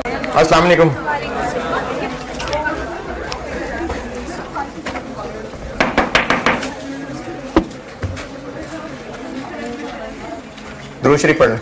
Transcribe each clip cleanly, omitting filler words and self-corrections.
अस्सलाम वालेकुम। दुरूद शरीफ पढ़ लें।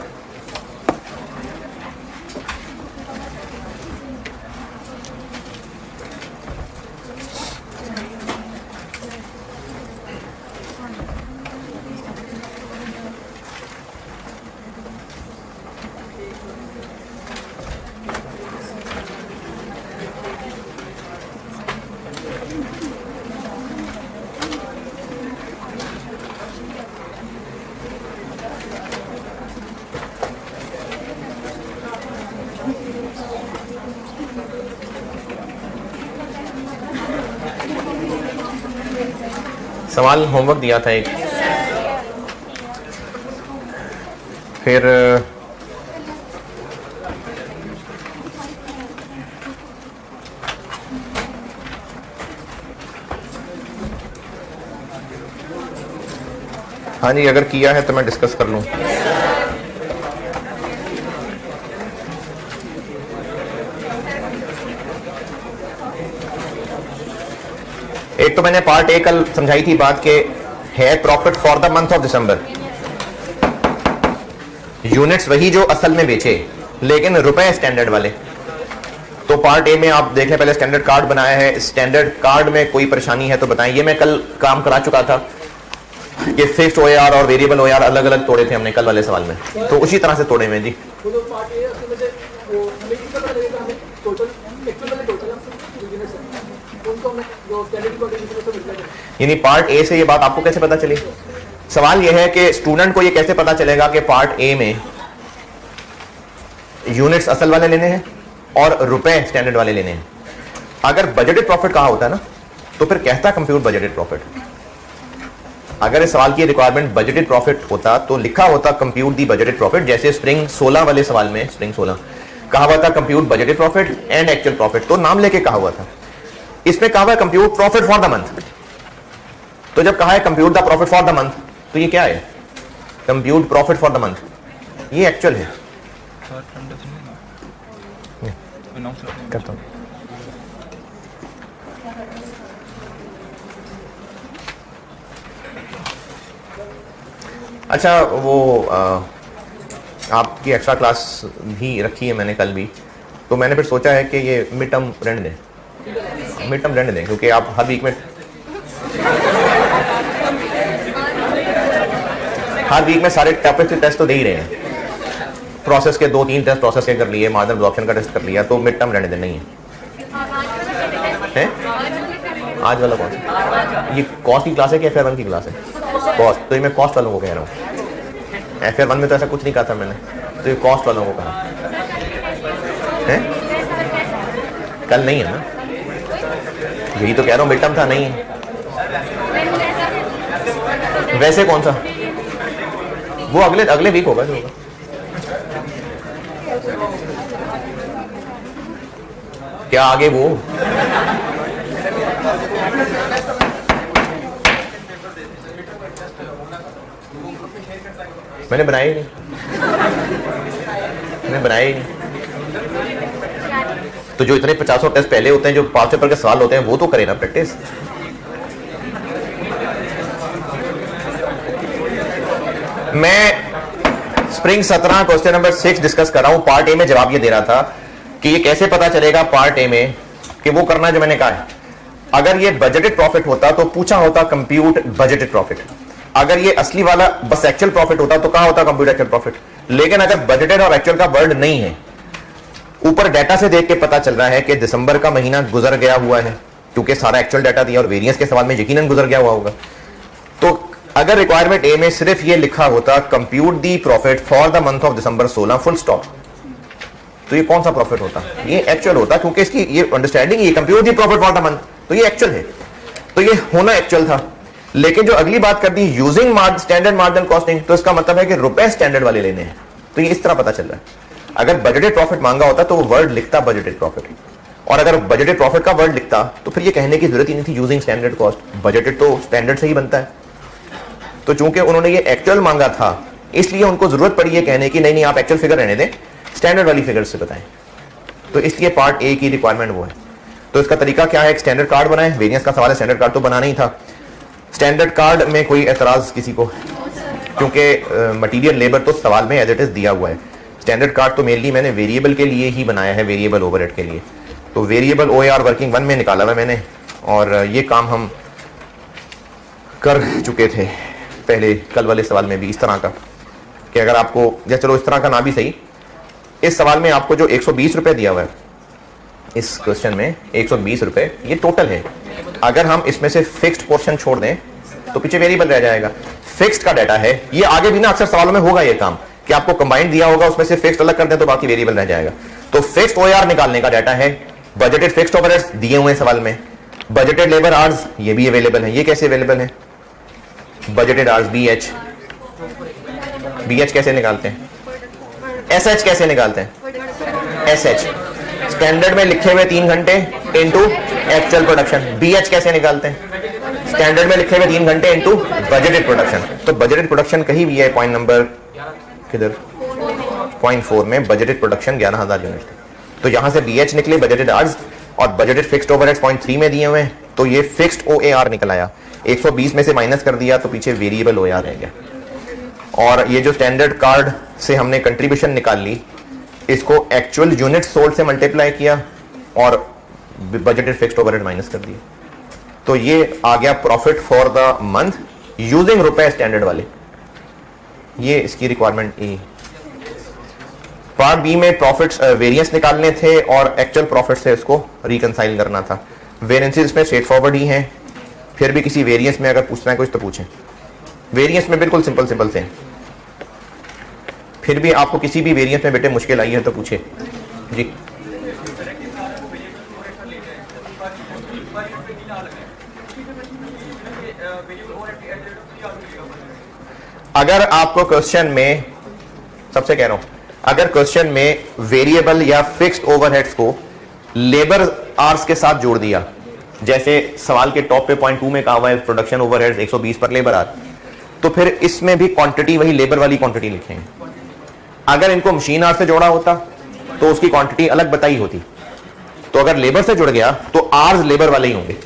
सवाल होमवर्क दिया था एक, फिर हाँ जी अगर किया है तो मैं डिस्कस कर लूँ। एक तो मैंने पार्ट ए कल समझाई थी बात के है profit for the month of December, units वही जो असल में बेचे लेकिन रुपए स्टैंडर्ड वाले। तो पार्ट ए में आप देख लें, पहले स्टैंडर्ड कार्ड बनाया है, स्टैंडर्ड कार्ड में कोई परेशानी है तो बताएं। ये मैं कल काम करा चुका था कि फिक्स्ड ओआर और वेरिएबल ओआर अलग अलग तोड़े थे हमने कल वाले सवाल में, तो उसी तरह से तोड़े में जी। यानी पार्ट ए से ये बात आपको कैसे पता चली? सवाल यह है कि स्टूडेंट को ये कैसे पता चलेगा कि पार्ट ए में यूनिट्स असल वाले लेने हैं और रुपए स्टैंडर्ड वाले लेने हैं। अगर बजटेड प्रॉफिट कहा होता है ना तो फिर कहता कंप्यूट बजटेड प्रॉफिट। अगर इस सवाल की रिक्वायरमेंट बजटेड प्रॉफिट होता तो लिखा होता कंप्यूट दी बजटेड प्रॉफिट, जैसे स्प्रिंग 16 वाले सवाल में स्प्रिंग 16 कहा हुआ था compute budgeted profit and actual profit, तो नाम लेके कहा हुआ था। इसमें कहा हुआ है compute profit for the month, तो जब कहा है compute the profit for the month तो ये क्या है? Compute profit for the month, ये एक्चुअल है। करता हूं। अच्छा वो आपकी एक्स्ट्रा क्लास भी रखी है मैंने कल भी, तो मैंने फिर सोचा है कि ये मिड टर्म रहने दें, क्योंकि आप हर वीक में सारे टॉपिक के टेस्ट तो दे ही रहे हैं। प्रोसेस के 2-3 टेस्ट प्रोसेस के कर लिए, मार्जिन एब्जॉर्प्शन का टेस्ट कर लिया, तो मिड टर्म रहने दें। नहीं है आज वाला कौन सा? ये कॉस्ट की क्लास है कि FR1 की क्लास है? कॉस्ट, तो ये मैं कॉस्ट वालों को कह रहा हूँ। FR1 में तो ऐसा कुछ नहीं कहा था मैंने, तो ये कॉस्ट वालों को कहा है। कल नहीं है ना, यही तो कह रहा हूँ मिड टर्म था, नहीं है। वैसे कौन सा? वो अगले वीक होगा जो होगा। क्या आगे वो मैंने बनाया ही नहीं, तो जो इतने 50 टेस्ट पहले होते हैं, जो 5 पेपर के सवाल होते हैं, वो तो करें ना प्रैक्टिस। मैं स्प्रिंग 17 क्वेश्चन नंबर 6 डिस्कस कर रहा हूं। पार्ट ए में जवाब ये दे रहा था कि ये कैसे पता चलेगा पार्ट ए में कि वो करना जो मैंने कहा है। अगर ये बजटेड प्रॉफिट होता तो पूछा होता कंप्यूट बजटेड प्रॉफिट, अगर ये असली वाला बस एक्चुअल प्रॉफिट होता तो कहा होता कंप्यूट एक्चुअल प्रॉफिट। लेकिन अगर बजटेड और एक्चुअल का वर्ड नहीं है, ऊपर डाटा से देख के पता चल रहा है कि दिसंबर का महीना गुजर गया हुआ है, क्योंकि सारा एक्चुअल डाटा दिया और वेरिएंस के सवाल में यकीनन गुजर गया हुआ होगा। तो अगर रिक्वायरमेंट ए में सिर्फ ये लिखा होता compute the profit for the month of December 16 full stop, तो ये कौन सा प्रॉफिट होता? ये एक्चुअल होता, क्योंकि इसकी ये अंडरस्टैंडिंग ये compute the profit for the month, तो ये एक्चुअल है, तो ये होना एक्चुअल था। लेकिन जो अगली बात कर दी यूजिंग स्टैंडर्ड मार्जिनल कॉस्टिंग, तो इसका मतलब है कि रुपए स्टैंडर्ड वाले लेने हैं, तो ये इस तरह पता चल रहा है। अगर बजटेड प्रॉफिट मांगा होता तो वो वर्ड लिखता बजटेड प्रॉफिट, और अगर बजटेड प्रॉफिट का वर्ड लिखता तो फिर ये कहने की जरूरत ही नहीं थी यूजिंग स्टैंडर्ड कॉस्ट, बजटेड तो स्टैंडर्ड से ही बनता है। तो चूंकि उन्होंने ये एक्चुअल मांगा था, इसलिए उनको जरूरत पड़ी ये कहने की नहीं आप एक्चुअल फिगर रहने दें, स्टैंडर्ड वाली फिगर से बताएं। तो इसलिए पार्ट ए की रिक्वायरमेंट वो है। तो इसका तरीका क्या है, एक स्टैंडर्ड कार्ड बनाए, वेरिएंस का सवाल है, स्टैंडर्ड कार्ड तो बनाना ही था। स्टैंडर्ड कार्ड में कोई एतराज किसी को, क्योंकि मटेरियल लेबर तो सवाल में एज इट इज दिया हुआ है। स्टैंडर्ड कार्ड तो मेनली मैंने वेरिएबल के लिए ही बनाया है, वेरिएबल ओवरहेड के लिए। तो वेरिएबल OAR वर्किंग 1 में निकाला हुआ मैंने, और ये काम हम कर चुके थे पहले कल वाले सवाल में भी इस तरह का, कि अगर आपको, या चलो इस तरह का ना भी सही, इस सवाल में आपको जो 120 रुपए दिया हुआ है, इस क्वेश्चन में 120 रुपए ये टोटल है। अगर हम इसमें से फिक्स्ड पोर्शन छोड़ दें तो पीछे वेरिएबल रह जाएगा। फिक्स्ड का डाटा है ये, आगे भी ना अक्सर सवालों में होगा ये काम कि आपको कंबाइंड दिया होगा, उसमें से फिक्स्ड अलग कर दें तो बाकी वेरिएबल रह जाएगा। तो फिक्स्ड OAR निकालने का डाटा है, बजटेड फिक्स्ड ओवरहेड्स दिए हुए हैं सवाल में, बजटेड लेबर आवर्स ये भी अवेलेबल है। ये कैसे अवेलेबल है, बजटेड आवर्स BH कैसे निकालते हैं, SH कैसे निकालते हैं, SH स्टैंडर्ड में लिखे हुए 3 घंटे इनटू एक्चुअल प्रोडक्शन। BH कैसे निकालते हैं, स्टैंडर्ड में लिखे हुए 3 घंटे इनटू बजटेड प्रोडक्शन। तो बजटेड प्रोडक्शन कहीं भी है, पॉइंट नंबर किधर, पॉइंट 4 में बजटेड प्रोडक्शन 11,000 यूनिट थे। तो यहां से BH निकले बजटेड आवर्स, और बजटेड फिक्स्ड ओवरहेड्स पॉइंट 3 में दिए हुए हैं, तो ये फिक्स्ड OAR निकल आया। 120 में से माइनस कर दिया तो पीछे वेरिएबल OAR रह गया। और ये जो स्टैंडर्ड कार्ड से हमने कंट्रीब्यूशन निकाल ली, इसको एक्चुअल यूनिट सोल्ड से मल्टीप्लाई किया और बजटेड फिक्स्ड ओवरहेड माइनस कर दिया, तो ये आ गया profit for the month using रुपए स्टैंडर्ड वाले। ये इसकी रिक्वायरमेंट ई। पार्ट बी में प्रॉफिट्स वेरिएंस निकालने थे और एक्चुअल प्रॉफिट से इसको रिकंसाइल करना था। वेरिएंसेस में स्ट्रेट फॉरवर्ड ही हैं, फिर भी किसी वेरिएंस में अगर पूछना है कुछ तो पूछें। वेरिएंस में बिल्कुल सिंपल सिंपल से, फिर भी आपको किसी भी वेरिएंस में बेटे मुश्किल आई है तो पूछे जी। अगर आपको क्वेश्चन में, सबसे कह रहा हूं, अगर क्वेश्चन में वेरिएबल या फिक्स्ड ओवरहेड्स को लेबर आवर्स के साथ जोड़ दिया, जैसे सवाल के टॉप पे पॉइंट 2 में कहा हुआ है प्रोडक्शन ओवरहेड्स 120 पर लेबर आवर, तो फिर इसमें भी क्वांटिटी वही लेबर वाली क्वांटिटी लिखेंगे। अगर इनको मशीन आवर से जोड़ा होता तो उसकी क्वांटिटी अलग बताई होती। तो अगर लेबर से जुड़ गया तो आवर्स लेबर वाले ही होंगे।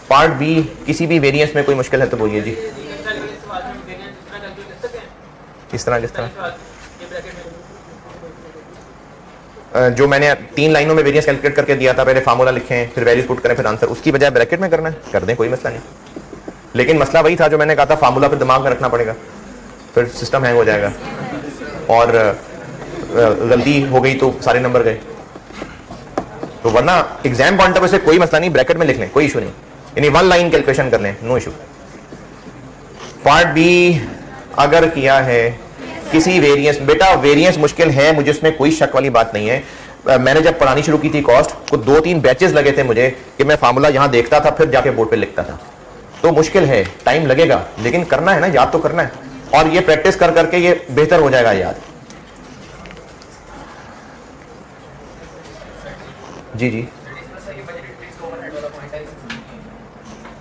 पार्ट बी, किसी भी वेरिएंस में कोई मुश्किल है तो बोलिए जी। किस तरह जो मैंने 3 लाइनों में वेरिएंस कैलकुलेट करके दिया था, पहले फार्मूला लिखें, फिर वैल्यूज पुट करें, फिर आंसर, उसकी बजाय ब्रैकेट में करना है, कर दें, कोई मसला नहीं। लेकिन मसला वही था जो मैंने कहा था, फार्मूला फिर दिमाग में रखना पड़ेगा, फिर सिस्टम हैंग हो जाएगा, और गलती हो गई तो सारे नंबर गए। तो वरना एग्जाम पॉइंट ऑफ व्यू से कोई मसला नहीं, ब्रैकेट में लिख लें, कोई इशू नहीं, यानी 1 लाइन कैलकुलेशन कर लें, नो इशू। पार्ट बी, अगर किया है किसी वेरिएंस, बेटा वेरिएंस मुश्किल है, मुझे उसमें कोई शक वाली बात नहीं है। मैंने जब पढ़ानी शुरू की थी कॉस्ट को 2-3 बैचेस लगे थे मुझे कि मैं फार्मूला यहां देखता था फिर जाके बोर्ड पे लिखता था। तो मुश्किल है, टाइम लगेगा, लेकिन करना है ना, याद तो करना है, और ये प्रैक्टिस कर करके ये बेहतर हो जाएगा याद। जी जी,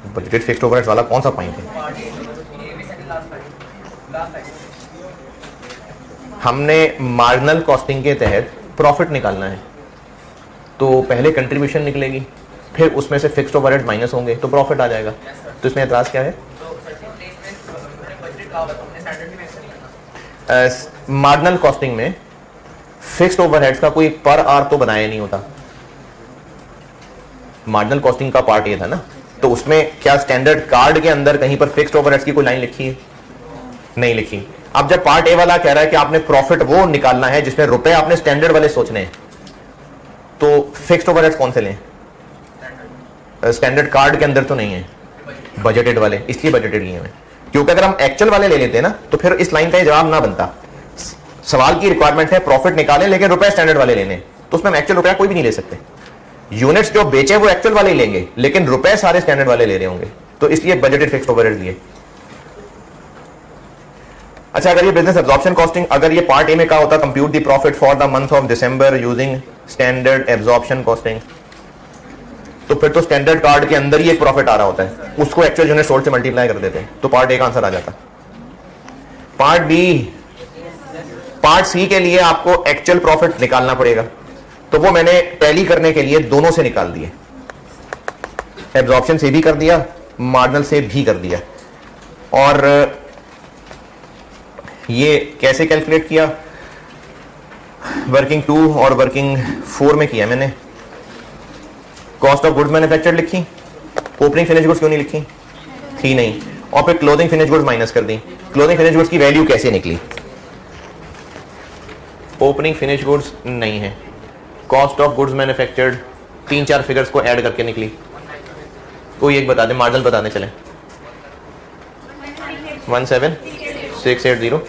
बजटेड फिक्स्ड ओवरहेड्स वाला कौन सा पॉइंट है? हमने मार्जिनल कॉस्टिंग के तहत प्रॉफिट निकालना है, तो पहले कंट्रीब्यूशन निकलेगी, फिर उसमें से फिक्स्ड ओवरहेड्स माइनस होंगे तो प्रॉफिट आ जाएगा। तो इसमें एतराज क्या है? मार्जिनल कॉस्टिंग में फिक्स्ड ओवरहेड्स का कोई पर आवर तो बनाया नहीं होता। मार्जिनल कॉस्टिंग का पार्ट ये था ना, तो उसमें क्या स्टैंडर्ड कार्ड के अंदर कहीं पर फिक्स्ड ओवरहेड्स की कोई लाइन लिखी है? नहीं लिखी। अब जब पार्ट ए वाला कह रहा है कि आपने प्रॉफिट वो निकालना है जिसमें रुपए आपने स्टैंडर्ड वाले सोचने हैं, तो फिक्स्ड ओवरहेड्स कौन से लें? स्टैंडर्ड कार्ड के अंदर तो नहीं है, बजटेड वाले, इसलिए बजटेड लिए हैं। क्योंकि अगर हम एक्चुअल वाले ले लेते हैं ना तो फिर इस लाइन का जवाब ना बनता। सवाल की रिक्वायरमेंट है प्रॉफिट निकालें लेकिन रुपए स्टैंडर्ड वाले लेने, तो उसमें हम एक्चुअल रुपया कोई भी नहीं ले सकते। यूनिट्स जो बेचे वो एक्चुअल वाले ही लेंगे, लेकिन रुपए सारे स्टैंडर्ड वाले ले रहे होंगे, तो इसलिए बजटेड फिक्स्ड ओवरहेड्स लिए। अच्छा, अगर ये बिजनेस एब्जॉर्प्शन कॉस्टिंग, अगर ये पार्ट ए में कहा होता compute the profit for the month of December using standard absorption costing, तो फिर तो स्टैंडर्ड कार्ड के अंदर ही एक प्रॉफिट आ रहा होता है, उसको एक्चुअल यूनिट सोल्ड से मल्टीप्लाई कर देते हैं, तो पार्ट ए का आंसर आ जाता। पार्ट पार्ट सी के लिए आपको एक्चुअल प्रॉफिट निकालना पड़ेगा, तो वो मैंने टैली करने के लिए दोनों से निकाल दिए, एब्जॉर्प्शन से भी कर दिया, मार्जिनल से भी कर दिया। और ये कैसे कैलकुलेट किया, वर्किंग 2 और वर्किंग 4 में किया मैंने। कॉस्ट ऑफ गुड्स मैन्युफैक्चर्ड लिखी, ओपनिंग फिनिश गुड्स क्यों नहीं लिखी, थी नहीं, और फिर क्लोजिंग फिनिश गुड्स माइनस कर दी। क्लोजिंग फिनिश गुड्स की वैल्यू कैसे निकली, ओपनिंग फिनिश गुड्स नहीं है, cost of goods manufactured 3-4 figures को ऐड करके निकली। कोई एक बता दे, मार्जिनल बताने चले। 1768000।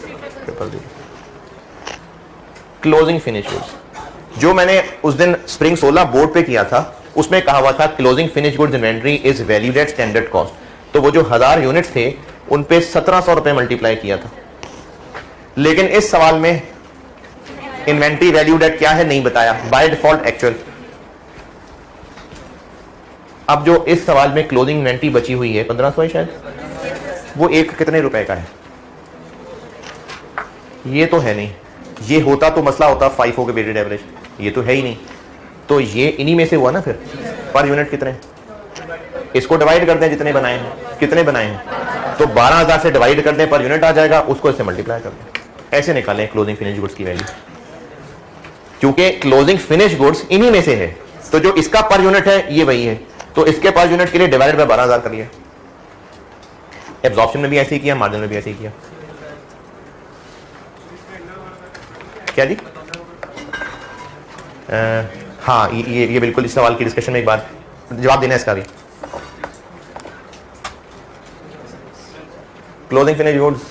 क्लोजिंग फिनिश गुड्स जो मैंने उस दिन स्प्रिंग 16 बोर्ड पे किया था, उसमें कहा हुआ था closing finish goods inventory is valued at standard cost, तो वो जो 1000 यूनिट्स थे उन पे 1700 रुपए मल्टीप्लाई किया था। लेकिन इस सवाल में इन्वेंट्री वैल्यूड एट क्या है नहीं बताया, बाय डिफॉल्ट एक्चुअल। अब जो इस सवाल में क्लोजिंग इन्वेंट्री बची हुई है 1500 है शायद, वो एक कितने रुपए का है, ये तो है नहीं। ये होता तो मसला होता FIFO के वेटेड एवरेज, ये तो है ही नहीं, तो ये इन्हीं में से हुआ ना। फिर पर यूनिट कितने, इसको डिवाइड करते हैं जितने बनाए हैं, कितने बनाए हैं, तो 12000 से डिवाइड करते हैं, पर यूनिट आ जाएगा, उसको इससे मल्टीप्लाई करते हैं, ऐसे निकालें क्लोजिंग फिनिश गुड्स की वैल्यू। क्योंकि क्लोजिंग फिनिश गुड्स इन्हीं में से है, तो जो इसका पर यूनिट है ये वही है, तो इसके पर यूनिट के लिए डिवाइडेड बाय 12000 कर लिया। एब्जॉर्प्शन में भी ऐसे ही किया, मार्जिन में भी ऐसे ही किया। क्या जी? हाँ, ये बिल्कुल इस सवाल की डिस्कशन में एक बार जवाब देना है इसका भी। क्लोजिंग फिनिश गुड्स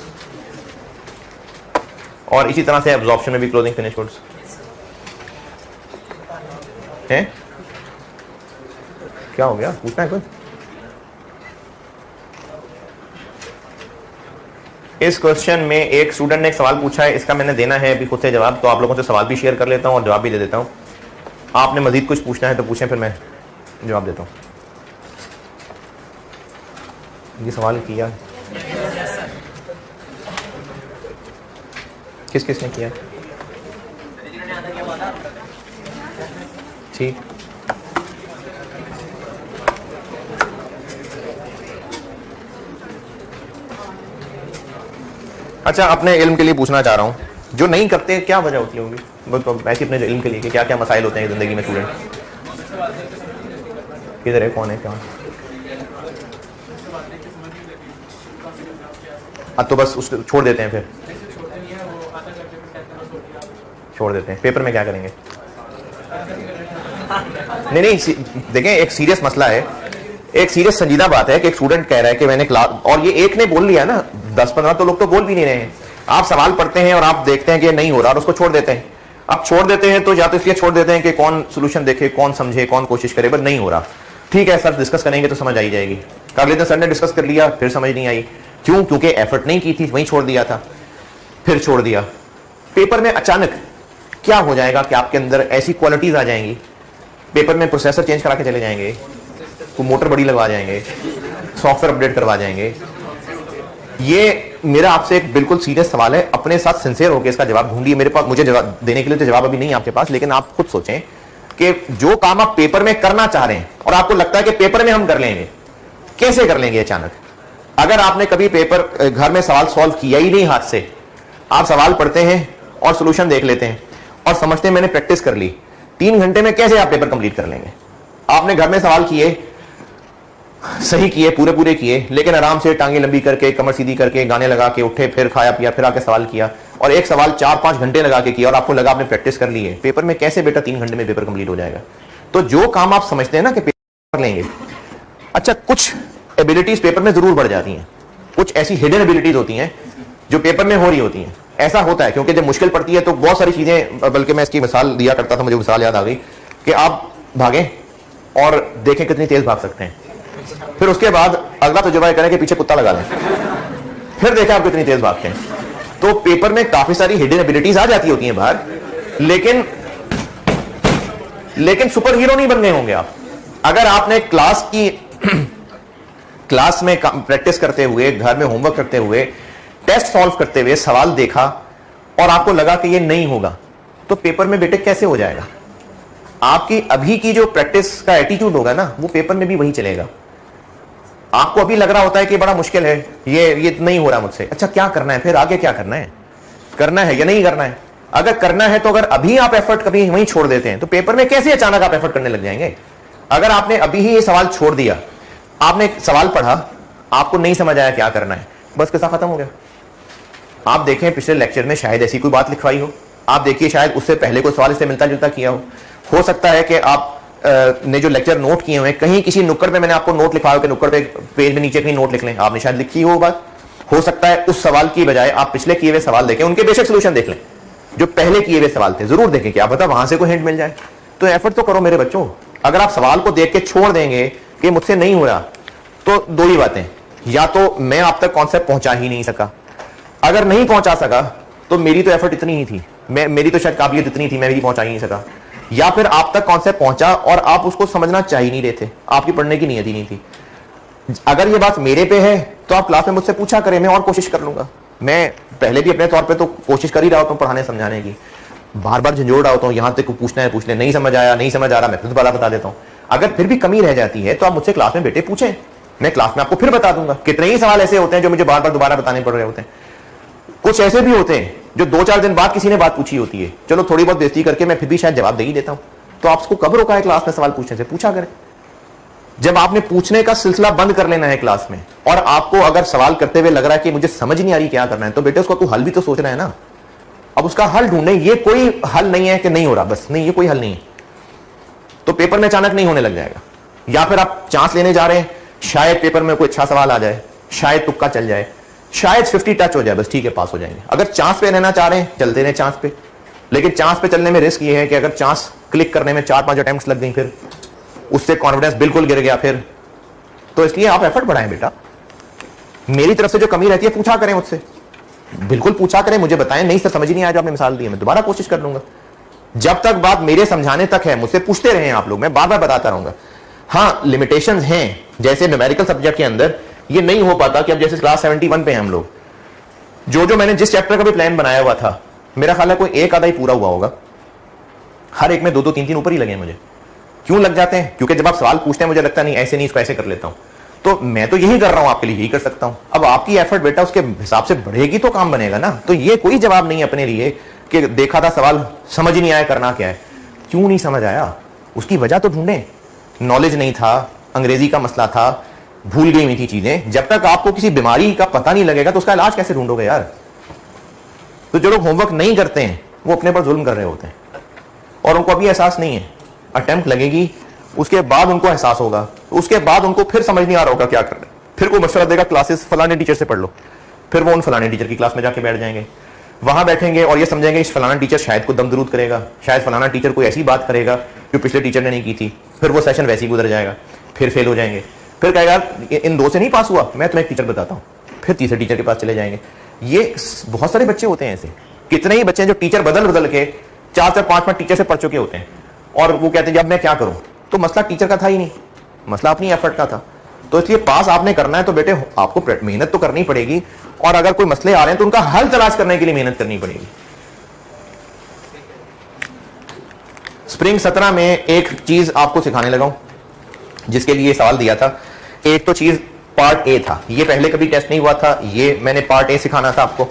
और इसी तरह से एब्जॉर्प्शन में भी क्लोजिंग फिनिश गुड्स है। क्या हो गया, पूछना है कुछ? इस क्वेश्चन में एक स्टूडेंट ने एक सवाल पूछा है, इसका मैंने देना है अभी खुद से जवाब, तो आप लोगों से सवाल भी शेयर कर लेता हूं और जवाब भी दे देता हूं। आपने मजीद कुछ पूछना है तो पूछें, फिर मैं जवाब देता हूं। ये सवाल किया किस किस ने किया? ठीक, अच्छा, अपने इल्म के लिए पूछना चाह रहा हूँ, जो नहीं करते क्या वजह होती होगी, तो ऐसे अपने इल्म के लिए कि क्या क्या मसाइल होते हैं जिंदगी में स्टूडेंट। किधर है, कौन है, क्या? तो बस उसको छोड़ देते हैं, फिर छोड़ देते हैं, पेपर में क्या करेंगे? नहीं, देखें, एक सीरियस मसला है, एक सीरियस संजीदा बात है कि एक स्टूडेंट कह रहा है कि मैंने क्लास, और ये एक ने बोल लिया ना, 10-15 तो लोग तो बोल भी नहीं रहे हैं। आप सवाल पढ़ते हैं और आप देखते हैं कि नहीं हो रहा और उसको छोड़ देते हैं। आप छोड़ देते हैं तो या तो इसलिए छोड़ देते हैं कि कौन सोल्यूशन देखे, कौन समझे, कौन कोशिश करे, बट नहीं हो रहा। ठीक है सर, डिस्कस करेंगे तो समझ आई जाएगी। कर लेते, सर ने डिस्कस कर लिया, फिर समझ नहीं आई, क्यों? क्योंकि एफर्ट नहीं की थी, वहीं छोड़ दिया था, फिर छोड़ दिया। पेपर में अचानक क्या हो जाएगा कि आपके अंदर ऐसी क्वालिटीज आ जाएंगी, पेपर में प्रोसेसर चेंज करा के चले जाएंगे, तो मोटर बड़ी लगवा जाएंगे, सॉफ्टवेयर अपडेट करवा जाएंगे। ये मेरा आपसे एक बिल्कुल सीरियस सवाल है, अपने साथ सिंसियर होकर इसका जवाब ढूंढिए। मेरे पास, मुझे जवाब देने के लिए तो जवाब अभी नहीं है आपके पास, लेकिन आप खुद सोचें कि जो काम आप पेपर में करना चाह रहे हैं और आपको लगता है कि पेपर में हम कर लेंगे, कैसे कर लेंगे अचानक? अगर आपने कभी पेपर घर में सवाल सॉल्व किया ही नहीं हाथ से, आप सवाल पढ़ते हैं और सोल्यूशन देख लेते हैं और समझते हैं मैंने प्रैक्टिस कर ली, 3 घंटे में कैसे आप पेपर कंप्लीट कर लेंगे? आपने घर में सवाल किए, सही किए, पूरे किए, लेकिन आराम से टांगे लंबी करके, कमर सीधी करके, गाने लगा के उठे, फिर खाया पिया, फिर आके सवाल किया, और एक सवाल 4-5 घंटे लगा के किया और आपको लगा आपने प्रैक्टिस कर ली है, पेपर में कैसे बेटा 3 घंटे में पेपर कंप्लीट हो जाएगा? तो जो काम आप समझते हैं ना कि पेपर कर लेंगे, अच्छा, कुछ एबिलिटीज पेपर में जरूर बढ़ जाती हैं, कुछ ऐसी हिडन एबिलिटीज होती हैं जो पेपर में हो रही होती हैं। ऐसा होता है क्योंकि जब मुश्किल पड़ती है तो बहुत सारी चीजें, बल्कि मैं इसकी मिसाल दिया करता था, मुझे मिसाल याद आ गई कि आप भागें और देखें कितनी तेज भाग सकते हैं, फिर उसके बाद अगला तजुर्बा करें कि पीछे कुत्ता लगा लें, फिर देखें आप कितनी तेज भागते हैं। तो पेपर में काफी सारी हिडन एबिलिटीज आ जाती होती हैं बाहर, लेकिन सुपर हीरो नहीं बनने होंगे आप। अगर आपने क्लास में प्रैक्टिस करते हुए, घर में होमवर्क करते हुए, टेस्ट सॉल्व करते हुए सवाल देखा और आपको लगा कि ये नहीं होगा, तो पेपर में बेटे कैसे हो जाएगा? आपकी अभी की जो प्रैक्टिस का एटीट्यूड होगा ना, वो पेपर में भी वही चलेगा। आपको अभी लग रहा होता है कि बड़ा मुश्किल है, ये नहीं हो रहा मुझसे। अच्छा, क्या करना है फिर? आगे क्या करना है? करना है या नहीं करना है? अगर करना है तो अगर अभी आप एफर्ट कभी वहीं छोड़ देते हैं तो पेपर में कैसे अचानक आप एफर्ट करने लग जाएंगे? अगर आपने अभी ही ये सवाल छोड़ दिया, आपने सवाल पढ़ा, आपको नहीं समझ आया क्या करना है, बस किस्सा खत्म हो गया। आप देखें पिछले लेक्चर में शायद ऐसी कोई बात लिखवाई हो, आप देखिए शायद उससे पहले कोई सवाल इससे मिलता जुलता किया हो सकता है कि आप ने जो लेक्चर नोट किए हुए कहीं किसी नुक्कड़ पे मैंने आपको नोट लिखवाया कि नुक्कड़ पे पेज में नीचे कहीं नोट लिख लें, आपने शायद लिखी हो बात। हो सकता है उस सवाल की बजाय आप पिछले किए हुए सवाल देखें, उनके बेशक सोल्यूशन देख लें, जो पहले किए हुए सवाल थे जरूर देखें, क्या पता वहां से कोई हिंट मिल जाए। तो एफर्ट तो करो मेरे बच्चों। अगर आप सवाल को देख के छोड़ देंगे कि मुझसे नहीं हो रहा, तो दो ही बातें, या तो मैं आप तक कॉन्सेप्ट पहुंचा ही नहीं सका, अगर नहीं पहुंचा सका तो मेरी तो एफर्ट इतनी ही थी, मेरी तो शायद काबिलियत इतनी थी, मैं भी पहुंचा ही नहीं सका, या फिर आप तक कॉन्सेप्ट पहुंचा और आप उसको समझना चाह ही नहीं रहे थे, आपकी पढ़ने की नीयत ही नहीं थी। अगर ये बात मेरे पे है तो आप क्लास में मुझसे पूछा करें, मैं और कोशिश कर लूंगा। मैं पहले भी अपने तौर पे तो कोशिश कर ही रहा होता हूँ पढ़ाने समझाने की, बार बार झंझोड़ रहा होता हूँ, यहाँ तक पूछना है पूछने, नहीं समझ आया नहीं समझ आ रहा, मैं फिर दोबारा बता देता हूँ। अगर फिर भी कमी रह जाती है तो आप मुझसे क्लास में बेटे पूछें, मैं क्लास में आपको फिर बता दूंगा। कितने ही सवाल ऐसे होते हैं जो मुझे बार बार दोबारा बताने पड़ रहे होते हैं, कुछ ऐसे भी होते हैं जो 2-4 दिन बाद किसी ने बात पूछी होती है, चलो थोड़ी बहुत बेइज्जती करके मैं फिर भी शायद जवाब दे ही देता हूं। तो आपको कब रोका है क्लास में सवाल पूछने से? पूछा करें। जब आपने पूछने का सिलसिला बंद कर लेना है क्लास में, और आपको अगर सवाल करते हुए लग रहा है कि मुझे समझ नहीं आ रही क्या करना है, तो बेटे उसका कोई हल भी तो सोचना है ना। अब उसका हल ढूंढे, ये कोई हल नहीं है कि नहीं हो रहा बस, नहीं, ये कोई हल नहीं है। तो पेपर में अचानक नहीं होने लग जाएगा। या फिर आप चांस लेने जा रहे हैं, शायद पेपर में कोई अच्छा सवाल आ जाए, शायद तुक्का चल जाए, शायद 50 टच हो जाए, बस ठीक है पास हो जाएंगे। अगर चांस पे रहना चाह रहे हैं चलते रहे चांस पे, लेकिन चांस पे चलने में रिस्क ये है कि अगर चांस क्लिक करने में 4-5 अटेम्प्ट्स लग गई, फिर उससे कॉन्फिडेंस बिल्कुल गिर गया फिर, तो इसलिए आप एफर्ट बढ़ाएं बेटा। मेरी तरफ से जो कमी रहती है पूछा करें मुझसे, बिल्कुल पूछा करें, मुझे बताएं, नहीं सर समझ ही नहीं आया जो आपने मिसाल दी है, मैं दोबारा कोशिश कर लूंगा। जब तक बात मेरे समझाने तक है मुझसे पूछते रहे आप लोग, मैं बार बार बताता रहूंगा। हाँ, लिमिटेशंस हैं, जैसे न्यूमेरिकल सब्जेक्ट के अंदर ये नहीं हो पाता कि अब जैसे क्लास 71 पे हैं हम लोग, जो मैंने जिस चैप्टर का भी प्लान बनाया हुआ था, मेरा ख्याल है कोई एक आधा ही पूरा हुआ होगा, हर एक में 2-2, 3-3 ऊपर ही लगे मुझे। क्यों लग जाते हैं? क्योंकि जब आप सवाल पूछते हैं मुझे लगता नहीं ऐसे नहीं, इसको ऐसे कर लेता हूं, तो मैं तो यही कर रहा हूं, आपके लिए यही कर सकता हूं। अब आपकी एफर्ट बेटा उसके हिसाब से बढ़ेगी तो काम बनेगा ना। तो ये कोई जवाब नहीं है अपने लिए कि देखा था सवाल समझ ही नहीं आया करना क्या है। क्यों नहीं समझ आया, उसकी वजह तो ढूंढे। नॉलेज नहीं था, अंग्रेजी का मसला था, भूल गई हुई थी चीजें। जब तक आपको किसी बीमारी का पता नहीं लगेगा तो उसका इलाज कैसे ढूंढोगे यार? तो जो लोग होमवर्क नहीं करते हैं वो अपने पर जुल्म कर रहे होते हैं, और उनको अभी एहसास नहीं है। अटेम्प्ट लगेगी, उसके बाद उनको एहसास होगा, उसके बाद उनको फिर समझ नहीं आ रहा होगा क्या करना है, फिर कोई मशवरा देगा क्लासेस फलाने टीचर से पढ़ लो, फिर वो उन फलाने टीचर की क्लास में जाके बैठ जाएंगे, वहां बैठेंगे और ये समझेंगे इस फलाना टीचर शायद को दम दरूद करेगा, शायद फलाना टीचर कोई ऐसी बात करेगा जो पिछले टीचर ने नहीं की थी, फिर वो सेशन वैसे ही गुजर जाएगा, फिर फेल हो जाएंगे, फिर कहेगा इन 2 से नहीं पास हुआ, मैं तुम्हें एक टीचर बताता हूँ, फिर तीसरे टीचर के पास चले जाएंगे। ये बहुत सारे बच्चे होते हैं ऐसे, कितने ही बच्चे जो टीचर बदल बदल के 4-4, 5-5 टीचर से पढ़ चुके होते हैं, और वो कहते हैं जब मैं क्या करूं, तो मसला टीचर का था ही नहीं, मसला अपनी एफर्ट का था। तो इसलिए पास आपने करना है तो बेटे आपको मेहनत तो करनी पड़ेगी, और अगर कोई मसले आ रहे हैं तो उनका हल तलाश करने के लिए मेहनत करनी पड़ेगी। स्प्रिंग 17 में एक चीज आपको सिखाने लगा हूं जिसके लिए सवाल दिया था। एक तो चीज पार्ट ए था, ये पहले कभी टेस्ट नहीं हुआ था, ये मैंने पार्ट ए सिखाना था आपको।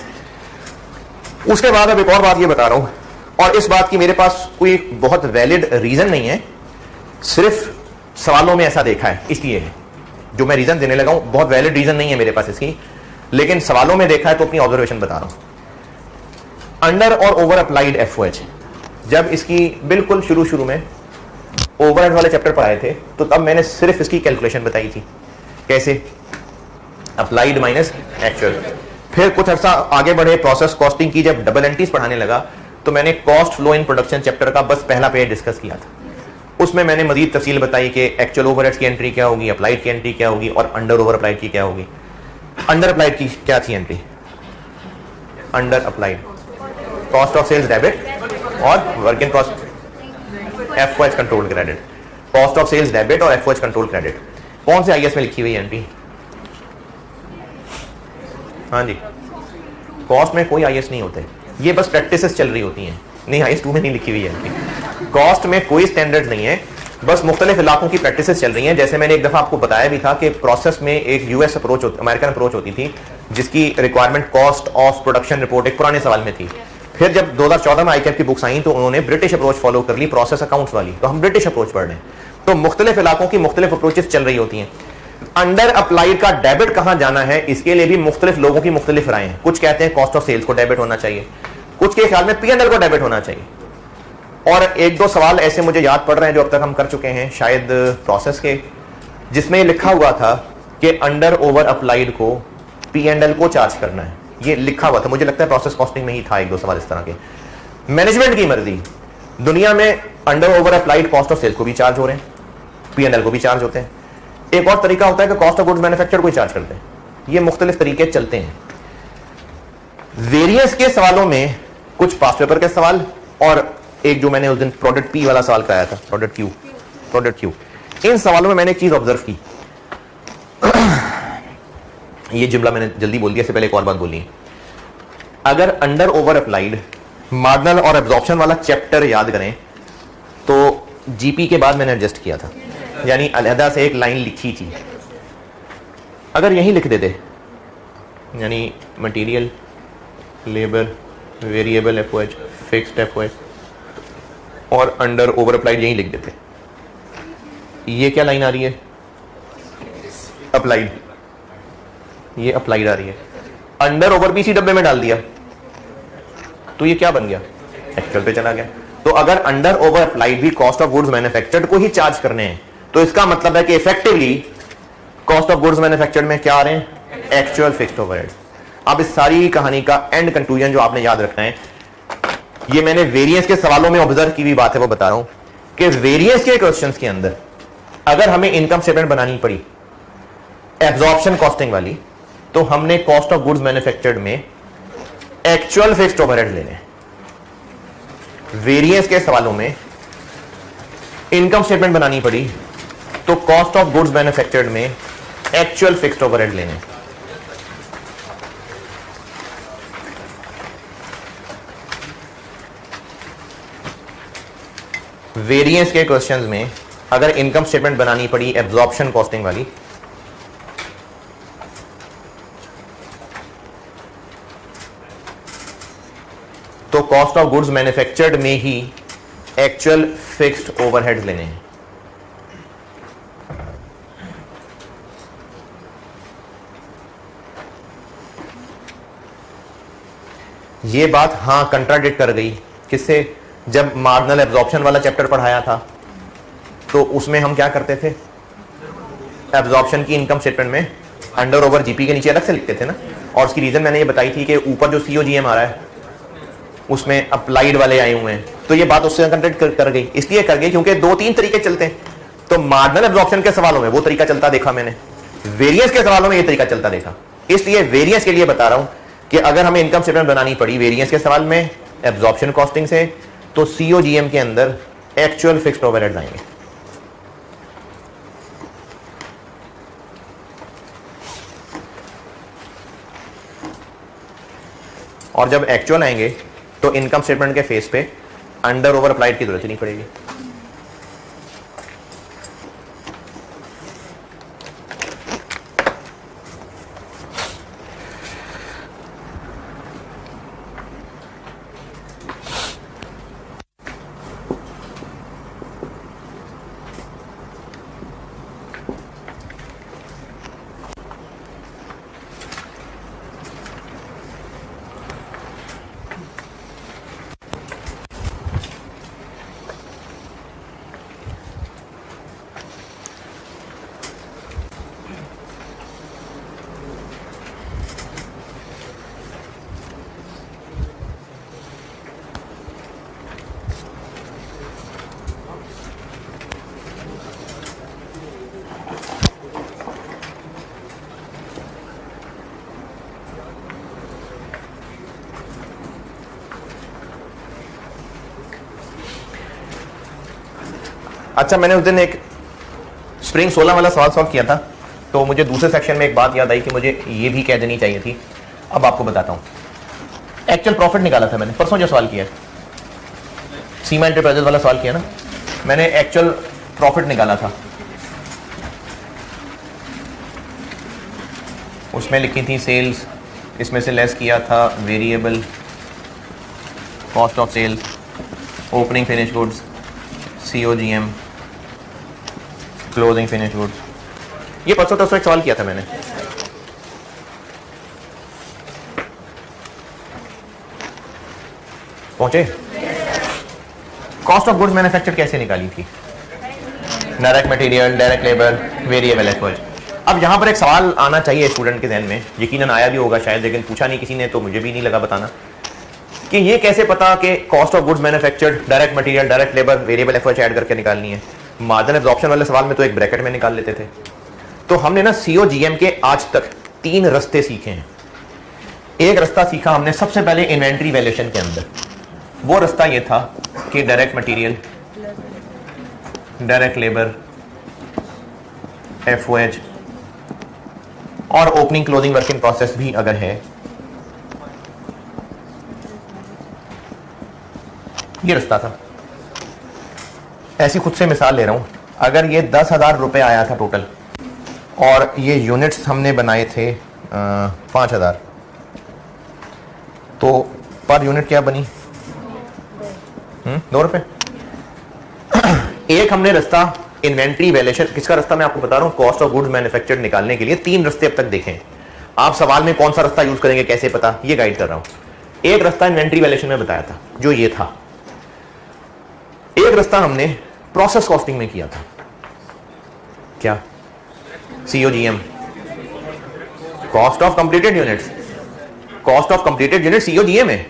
उसके बाद अब एक और बात ये बता रहा हूं, और इस बात की मेरे पास कोई बहुत वैलिड रीजन नहीं है, सिर्फ सवालों में ऐसा देखा है इसलिए है जो मैं रीजन देने लगा हूं। बहुत वैलिड रीजन नहीं है मेरे पास इसकी, लेकिन सवालों में देखा है तो अपनी ऑब्जर्वेशन बता रहा हूं। अंडर और ओवर अप्लाइड एफओएच, जब इसकी बिल्कुल शुरू में ओवरहेड वाले चैप्टर पढ़ाए थे तो तब मैंने सिर्फ इसकी कैलकुलेशन बताई थी, कैसे अप्लाइड माइनस एक्चुअल। फिर कुछ अर्सा आगे बढ़े, प्रोसेस कॉस्टिंग की जब डबल एंट्रीज पढ़ाने लगा तो मैंने cost flow in production chapter का बस पहला पेज डिस्कस किया था। उसमें मैंने मजीद तफसील बताई कि एक्चुअल ओवरहेड्स की एंट्री क्या होगी, अप्लाइड की एंट्री क्या होगी, और अंडर ओवर अप्लाइड की क्या होगी। अंडर अप्लाइड की क्या थी entry? Under applied cost of sales debit और work in process FOH control credit, cost of sales debit और एफओएच कंट्रोल क्रेडिट। कौन से आईएस में लिखी हुई एंट्री? हाँ जी, कॉस्ट में कोई आईएस नहीं होते, ये बस प्रैक्टिसेस चल रही होती हैं, नहीं हाइस 2 में नहीं लिखी हुई है। कॉस्ट में कोई स्टैंडर्ड नहीं है, बस मुख्तलिफ इलाकों की प्रैक्टिसेस चल रही हैं। जैसे मैंने एक दफा आपको बताया भी था कि प्रोसेस में एक यूएस अप्रोच, अमेरिकन अप्रोच होती थी, जिसकी requirement cost of production report एक पुराने सवाल में थी। फिर जब 2014 में आईकैप की बुक्स आई तो उन्होंने ब्रिटिश अप्रोच फॉलो कर ली, प्रोसेस अकाउंट्स वाली, तो हम ब्रिटिश अप्रोच पढ़ रहे हैं। तो मुख्तलिफ इलाकों की मुख्तलिफ अप्रोचेस चल रही होती हैं। अंडर अप्लाइड का डेबिट कहां जाना है, इसके लिए भी मुख्तलिफ लोगों की मुख्तलिफ राय है। कुछ कहते हैं कॉस्ट ऑफ सेल्स को डेबिट होना चाहिए, कुछ के ख्याल में P&L को डेबिट होना चाहिए। और एक दो सवाल ऐसे मुझे याद पड़ रहे हैं जो अब तक हम कर चुके हैं शायद प्रोसेस के, जिसमें लिखा हुआ था कि अंडर ओवर अप्लाइड को P&L को चार्ज करना है, ये लिखा हुआ था। मुझे लगता है प्रोसेस कॉस्टिंग में ही था एक दो सवाल इस तरह के। मैनेजमेंट की मर्जी, दुनिया में under over applied cost of sales को भी चार्ज हो रहे हैं, P&L को भी चार्ज होते हैं। एक और तरीका होता है कि कॉस्ट ऑफ गुड्स मैन्युफैक्चर्ड को चार्ज करते हैं। ये मुख्तलिफ तरीके चलते हैं। वेरिएंस के सवालों में कुछ पास पेपर के सवाल और एक जो मैंने उस दिन प्रोडक्ट पी वाला सवाल कराया था, प्रोडक्ट क्यू, इन सवालों में मैंने एक चीज ऑब्जर्व की। ये जुमला मैंने जल्दी बोल दिया, इससे पहले एक और बात बोली है। अगर अंडर ओवर अप्लाइड, मार्जिनल और एब्जॉर्प्शन वाला चैप्टर याद करें तो जीपी के बाद मैंने एडजस्ट किया था, यानी अलहदा से एक लाइन लिखी थी। अगर यही लिख देते, यानी material, labour, variable FOH, fixed FOH और अंडर ओवर अप्लाइड यही लिख देते, ये क्या लाइन आ रही है? अप्लाइड, ये अप्लाइड आ रही है। अंडर ओवर भी इसी डब्बे में डाल दिया तो ये क्या बन गया? एक्चुअल पे चला गया। तो अगर अंडर ओवर अप्लाइड भी कॉस्ट ऑफ गुड्स मैन्युफैक्चर्ड को ही चार्ज करने हैं तो इसका मतलब है कि effectively cost of goods manufactured में क्या आ रहे हैं? Actual fixed overhead. अब इस सारी कहानी का एंड कंक्लूजन जो आपने याद रखना है, ये मैंने वेरिएंस के सवालों में ऑब्जर्व की हुई बात है, वो बता रहा हूं कि वेरिएंस के क्वेश्चंस के अंदर अगर हमें इनकम स्टेटमेंट बनानी पड़ी एब्जॉर्प्शन कॉस्टिंग वाली, तो हमने कॉस्ट ऑफ गुड्स मैन्युफैक्चर्ड में एक्चुअल फिक्स्ड ओवरहेड लेने। वेरिएंस के सवालों में इनकम स्टेटमेंट बनानी पड़ी तो कॉस्ट ऑफ गुड्स मैन्युफैक्चर्ड में एक्चुअल फिक्स्ड ओवरहेड लेने। वेरिएंस के क्वेश्चंस में अगर इनकम स्टेटमेंट बनानी पड़ी एब्जॉर्प्शन कॉस्टिंग वाली, तो कॉस्ट ऑफ गुड्स मैन्युफैक्चर्ड में ही एक्चुअल फिक्स्ड ओवरहेड्स लेने हैं। ये बात हां कंट्राडिक्ट कर गई किससे? जब मार्जिनल एब्जॉर्प्शन वाला चैप्टर पढ़ाया था तो उसमें हम क्या करते थे? एब्जॉर्प्शन की इनकम स्टेटमेंट में अंडर ओवर जीपी के नीचे अलग से लिखते थे ना। और उसकी रीजन मैंने ये बताई थी कि ऊपर जो सीओजीएम आ रहा है उसमें अप्लाइड वाले आए हुए हैं, तो ये बात उससे कंट्राडिक्ट कर गई। इसलिए कर गई क्योंकि 2-3 तरीके चलते हैं। तो मार्जिनल एब्जॉर्प्शन के सवालों में वो तरीका चलता देखा मैंने, वेरिएंस के सवालों में ये तरीका चलता देखा। इसलिए वेरिएंस के लिए बता रहा हूं कि अगर हमें इनकम स्टेटमेंट बनानी पड़ी वेरिएंस के सवाल में एब्जॉर्प्शन कॉस्टिंग से, तो सीओजीएम के अंदर एक्चुअल फिक्स्ड ओवरहेड्स आएंगे। और जब एक्चुअल आएंगे तो इनकम स्टेटमेंट के फेस पे अंडर ओवर अप्लाइड की जरूरत ही नहीं पड़ेगी। अच्छा, मैंने उस दिन एक स्प्रिंग 16 वाला सवाल सॉल्व किया था, तो मुझे दूसरे सेक्शन में एक बात याद आई कि मुझे ये भी कह देनी चाहिए थी। अब आपको बताता हूं। एक्चुअल प्रॉफिट निकाला था मैंने, परसों जो सवाल किया, सीमा एंटरप्राइजेज वाला सवाल किया ना, मैंने एक्चुअल प्रॉफिट निकाला था, उसमें लिखी थी सेल्स, इसमें से लेस किया था variable cost of sales, opening finish goods, COGM, closing finish goods. ये परसों तरसों एक सवाल किया था मैंने। पहुंचे? कॉस्ट ऑफ गुड्स मैन्युफैक्चर्ड कैसे निकाली थी? Direct material, direct labour, variable effort. अब यहां पर एक सवाल आना चाहिए स्टूडेंट के ध्यान में, यकीनन आया भी होगा शायद, लेकिन पूछा नहीं किसी ने, तो मुझे भी नहीं लगा बताना कि ये कैसे पता कि cost of goods manufactured, direct material, direct labour, variable effort add करके निकालनी है। मार्जिन एब्जॉर्प्शन वाले सवाल में तो एक ब्रैकेट में निकाल लेते थे। तो हमने ना COGM के आज तक 3 रास्ते सीखे हैं। एक रास्ता सीखा हमने सबसे पहले इन्वेंट्री वैल्यूएशन के अंदर, वो रास्ता ये था कि direct material, direct labour, FOH और ओपनिंग क्लोजिंग वर्किंग प्रोसेस भी अगर है, ये रास्ता था। ऐसी खुद से मिसाल ले रहा हूं, अगर ये 10,000 रुपए आया था टोटल और ये यूनिट्स हमने बनाए थे 5,000, तो पर यूनिट क्या बनी? 2 रुपए। एक हमने रास्ता इन्वेंट्री वैल्यूएशन, किसका रास्ता मैं आपको बता रहा हूं, कॉस्ट ऑफ गुड्स मैन्युफैक्चर्ड निकालने के लिए 3 रास्ते अब तक देखें। आप सवाल में कौन सा रास्ता यूज करेंगे कैसे पता, ये गाइड कर रहा हूं। एक रास्ता इन्वेंट्री वैल्यूएशन में बताया था, जो ये था। एक रास्ता हमने प्रोसेस कॉस्टिंग में किया था, क्या? COGM, cost of completed units. Cost of completed unit COGM है।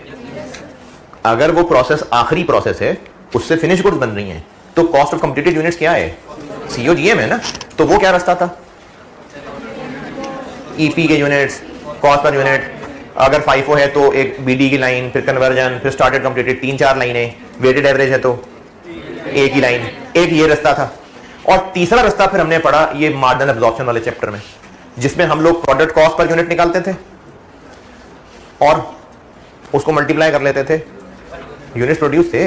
अगर वो प्रोसेस आखिरी प्रोसेस है, उससे फिनिश गुड्स बन रही हैं, तो कॉस्ट ऑफ कंप्लीटेड यूनिट्स क्या है? COGM है ना। तो वो क्या रास्ता था? EP के यूनिट्स, कॉस्ट पर यूनिट। अगर FIFO है तो एक BD की लाइन, फिर कन्वर्जन, फिर स्टार्टेड कंप्लीटेड, 3-4 लाइनें। वेटेड एवरेज है तो एक ही लाइन। एक ये रास्ता था। और तीसरा रास्ता फिर हमने पढ़ा ये मार्जिनल एब्जॉर्प्शन वाले चैप्टर में, जिसमें हम लोग प्रोडक्ट कॉस्ट पर यूनिट निकालते थे और उसको मल्टीप्लाई कर लेते थे। यूनिट्स प्रोड्यूस थे।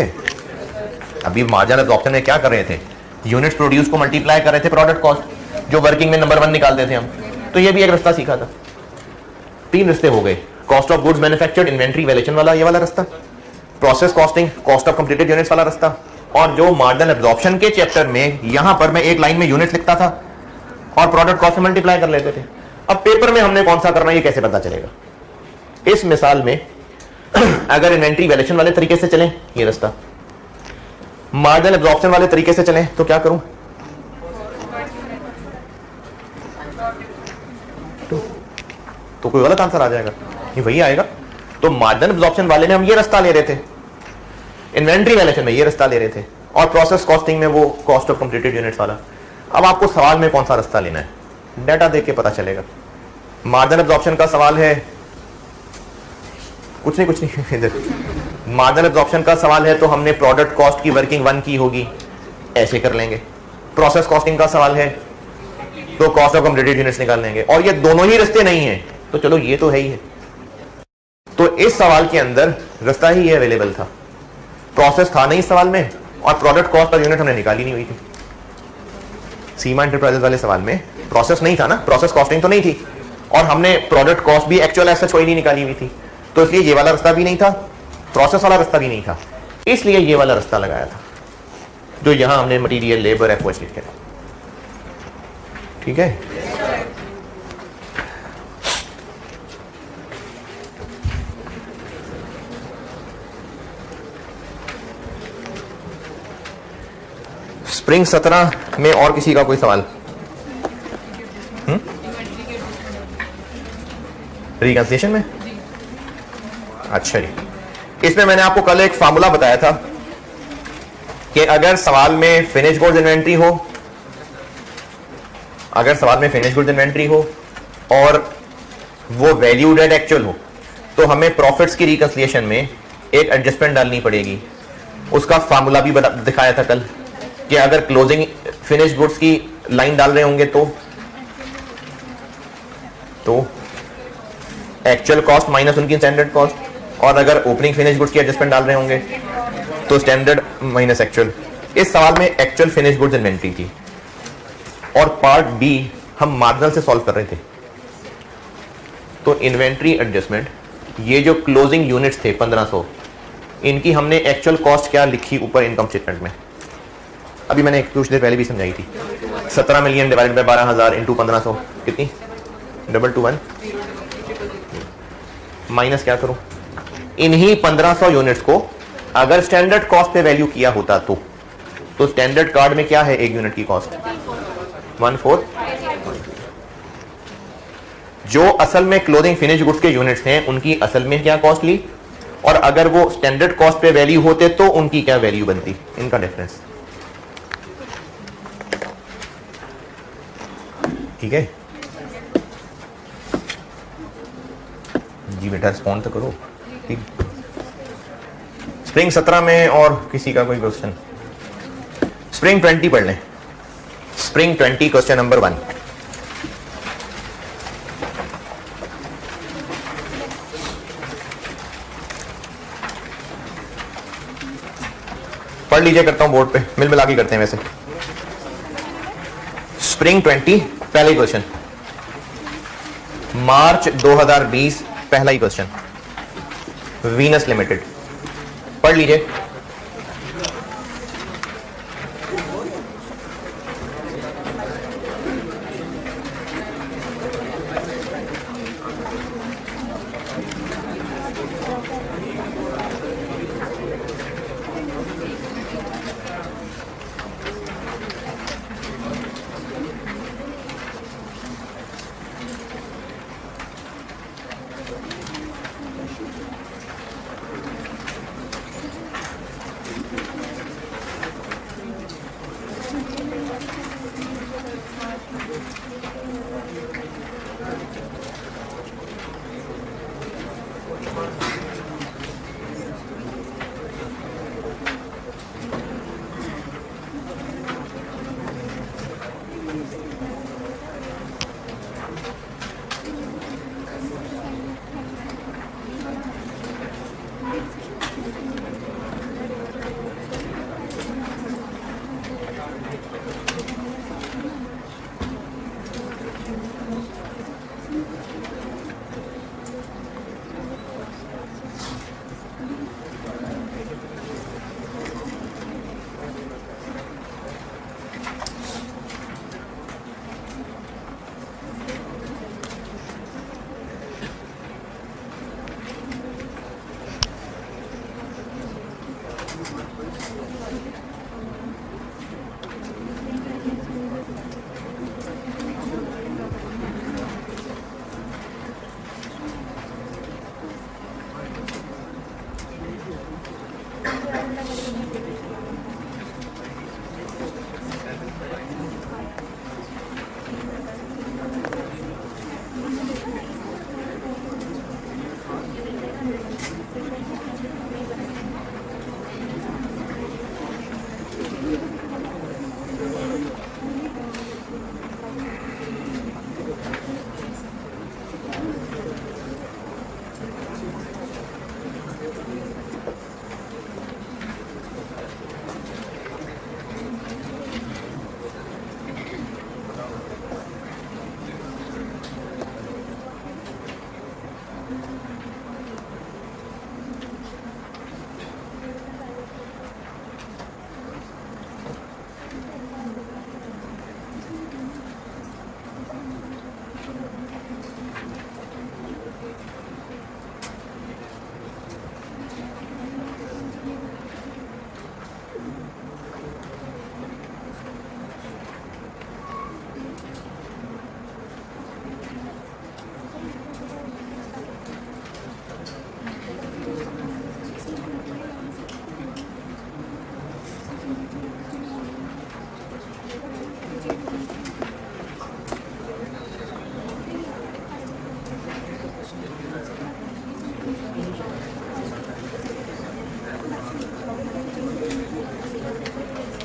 अभी मार्जिनल एब्जॉर्प्शन में क्या कर रहे थे? यूनिट्स प्रोड्यूस को मल्टीप्लाई कर रहे थे प्रोडक्ट कॉस्ट, जो वर्किंग में नंबर 1 निकालते थे हम। तो ये भी एक रास्ता सीखा था। 3 रास्ते हो गए, cost of goods manufactured, inventory valuation वाला ये वाला रास्ता, process costing, cost of completed units वाला रास्ता, और जो मार्जिनल एब्जॉर्प्शन के चैप्टर में यहां पर मैं एक लाइन में यूनिट लिखता था और प्रोडक्ट कॉस्ट से मल्टीप्लाई कर लेते थे। अब पेपर में हमने कौन सा करना है ये कैसे पता चलेगा? इस मिसाल में अगर इन्वेंट्री वैल्यूएशन वाले तरीके से चलें, ये रास्ता, मार्जिनल एब्जॉर्प्शन वाले तरीके से चलें तो क्या करूं? तो कोई गलत आंसर आ जाएगा, ये वही आएगा। तो मार्जिनल एब्जॉर्प्शन वाले में हम ये रास्ता ले रहे थे, इन्वेंट्री वैल्यूएशन में ये रास्ता ले रहे थे, और प्रोसेस कॉस्टिंग में वो कॉस्ट ऑफ कंप्लीटेड यूनिट्स वाला। अब आपको सवाल में कौन सा रास्ता लेना है, डाटा देख के पता चलेगा। मार्जिनल एब्जॉर्प्शन का सवाल है, कुछ नहीं इधर। मार्जिनल एब्जॉर्प्शन का सवाल है तो हमने प्रोडक्ट कॉस्ट की वर्किंग 1 की होगी, ऐसे कर लेंगे। प्रोसेस कॉस्टिंग का सवाल है तो कॉस्ट ऑफ कंप्लीटेड यूनिट्स निकाल लेंगे। और ये दोनों ही रास्ते नहीं है तो चलो ये तो है ही है। तो इस सवाल के अंदर रास्ता ही ये अवेलेबल था, प्रोसेस था नहीं इस सवाल में, और प्रोडक्ट कॉस्ट पर यूनिट हमने निकाली नहीं हुई थी। सीमा एंटरप्राइजेज वाले सवाल में प्रोसेस नहीं था ना, प्रोसेस कॉस्टिंग तो नहीं थी, और हमने प्रोडक्ट कॉस्ट भी एक्चुअल ऐसे कोई नहीं निकाली हुई थी। तो इसलिए ये वाला रास्ता भी नहीं था, प्रोसेस वाला रास्ता भी नहीं था, इसलिए ये वाला रास्ता लगाया था जो यहां हमने मटेरियल, लेबर, FOH लिखे थे। ठीक है। स्प्रिंग 17 में और किसी का कोई सवाल? रिकंसिलिएशन में? अच्छा जी, इसमें मैंने आपको कल एक फार्मूला बताया था कि अगर सवाल में फिनिश गुड्स इन्वेंट्री हो, अगर सवाल में फिनिश गुड्स इन्वेंट्री हो और वो वैल्यूड एट एक्चुअल हो, तो हमें प्रॉफिट्स की रिकंसिलिएशन में एक एडजस्टमेंट डालनी पड़ेगी। उसका फार्मूला भी दिखाया था कल कि अगर क्लोजिंग फिनिश गुड्स की लाइन डाल रहे होंगे तो एक्चुअल कॉस्ट माइनस उनकी स्टैंडर्ड कॉस्ट, और अगर ओपनिंग फिनिश गुड्स की एडजस्टमेंट डाल रहे होंगे तो स्टैंडर्ड माइनस एक्चुअल। इस सवाल में एक्चुअल फिनिश गुड्स इन्वेंट्री थी और पार्ट बी हम मार्जिनल से सॉल्व कर रहे थे। तो इन्वेंट्री एडजस्टमेंट, ये जो क्लोजिंग यूनिट्स थे 1500, इनकी हमने एक्चुअल कॉस्ट क्या लिखी ऊपर इनकम स्टेटमेंट में, अभी मैंने कुछ देर पहले भी समझाई थी। 17 मिलियन डिवाइडेड बाय 12,000 इंटू 1500 कितनी, 221 माइनस क्या करूं, इन्हीं 1500 यूनिट्स को अगर स्टैंडर्ड कॉस्ट पे वैल्यू किया होता तो स्टैंडर्ड कार्ड में क्या है एक यूनिट की कॉस्ट 1/4। जो असल में क्लोजिंग फिनिश गुड्स के यूनिट्स हैं उनकी असल में क्या कॉस्ट ली, और अगर वो स्टैंडर्ड कॉस्ट पे वैल्यू होते तो उनकी क्या वैल्यू बनती, इनका डिफरेंस। ठीक है जी बेटा, रिस्पॉन्ड तो करो। ठीक, स्प्रिंग 17 में और किसी का कोई क्वेश्चन? स्प्रिंग 20 पढ़ लें। Spring 20 question number 1। पढ़ लीजिए, करता हूं बोर्ड पे, मिल मिला के करते हैं वैसे। स्प्रिंग 20 पहला ही क्वेश्चन, मार्च 2020 पहला ही क्वेश्चन, वीनस लिमिटेड। पढ़ लीजिए।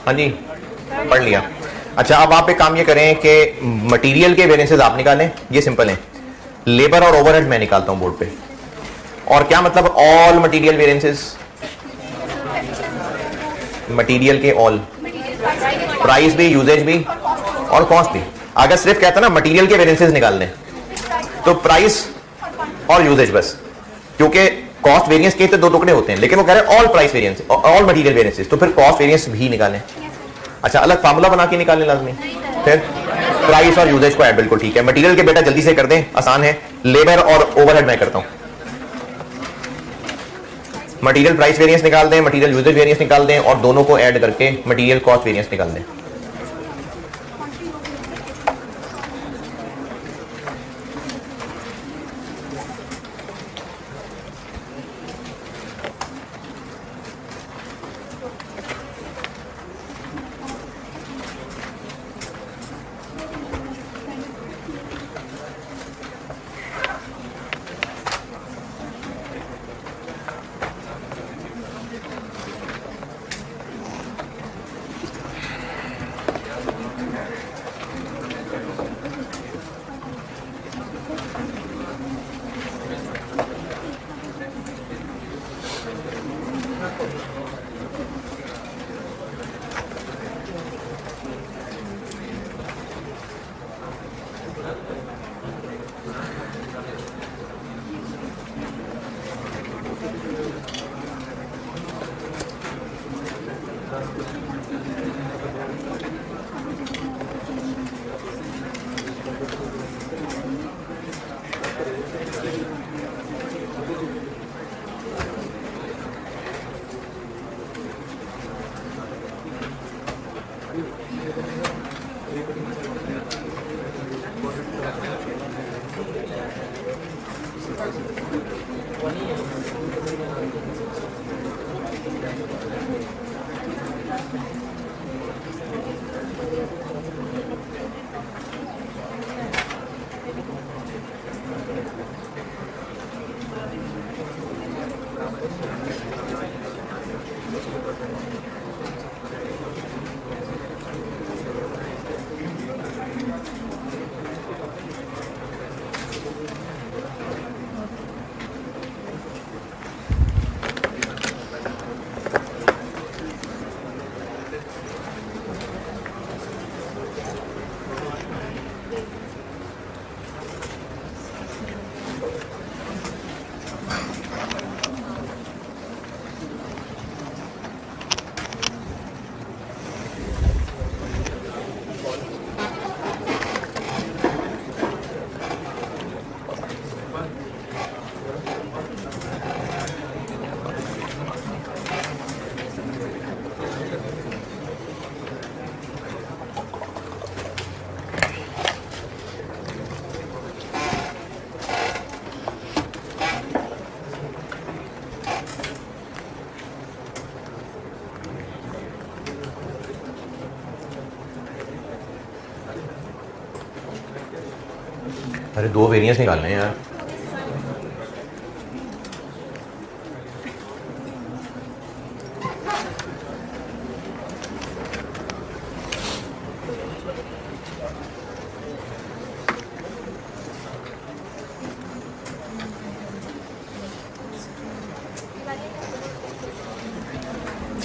हाँ जी पढ़ लिया। अच्छा अब आप एक काम ये करें कि मटेरियल के वेरिएंसेस आप निकालें, ये सिंपल है। लेबर और ओवरहेड मैं निकालता हूं बोर्ड पे। और क्या मतलब ऑल मटेरियल वेरिएंसेस? मटेरियल के ऑल, प्राइस भी, यूजेज भी और कॉस्ट भी। अगर सिर्फ कहता ना मटेरियल के वेरिएंसेस निकालने तो प्राइस और यूजेज बस, क्योंकि कॉस्ट वेरिएंस के तो दो टुकड़े होते हैं, लेकिन वो कह रहे हैं all price variance, all material variances, तो फिर कॉस्ट वेरिएंस भी निकालें। अच्छा, अलग फार्मूला बना के निकालने लाजमी, फिर प्राइस और यूजेज को ऐड, बिल्कुल ठीक है। मटेरियल के बेटा जल्दी से कर दें, आसान है। लेबर और ओवरहेड मैं करता हूं। मटेरियल प्राइस वेरिएंस निकाल दें, मटेरियल यूजेज वेरिएंस निकाल दें और दोनों को ऐड करके मटेरियल कॉस्ट वेरिएंस निकाल दें। अरे दो वेरिएंस निकालने हैं यार।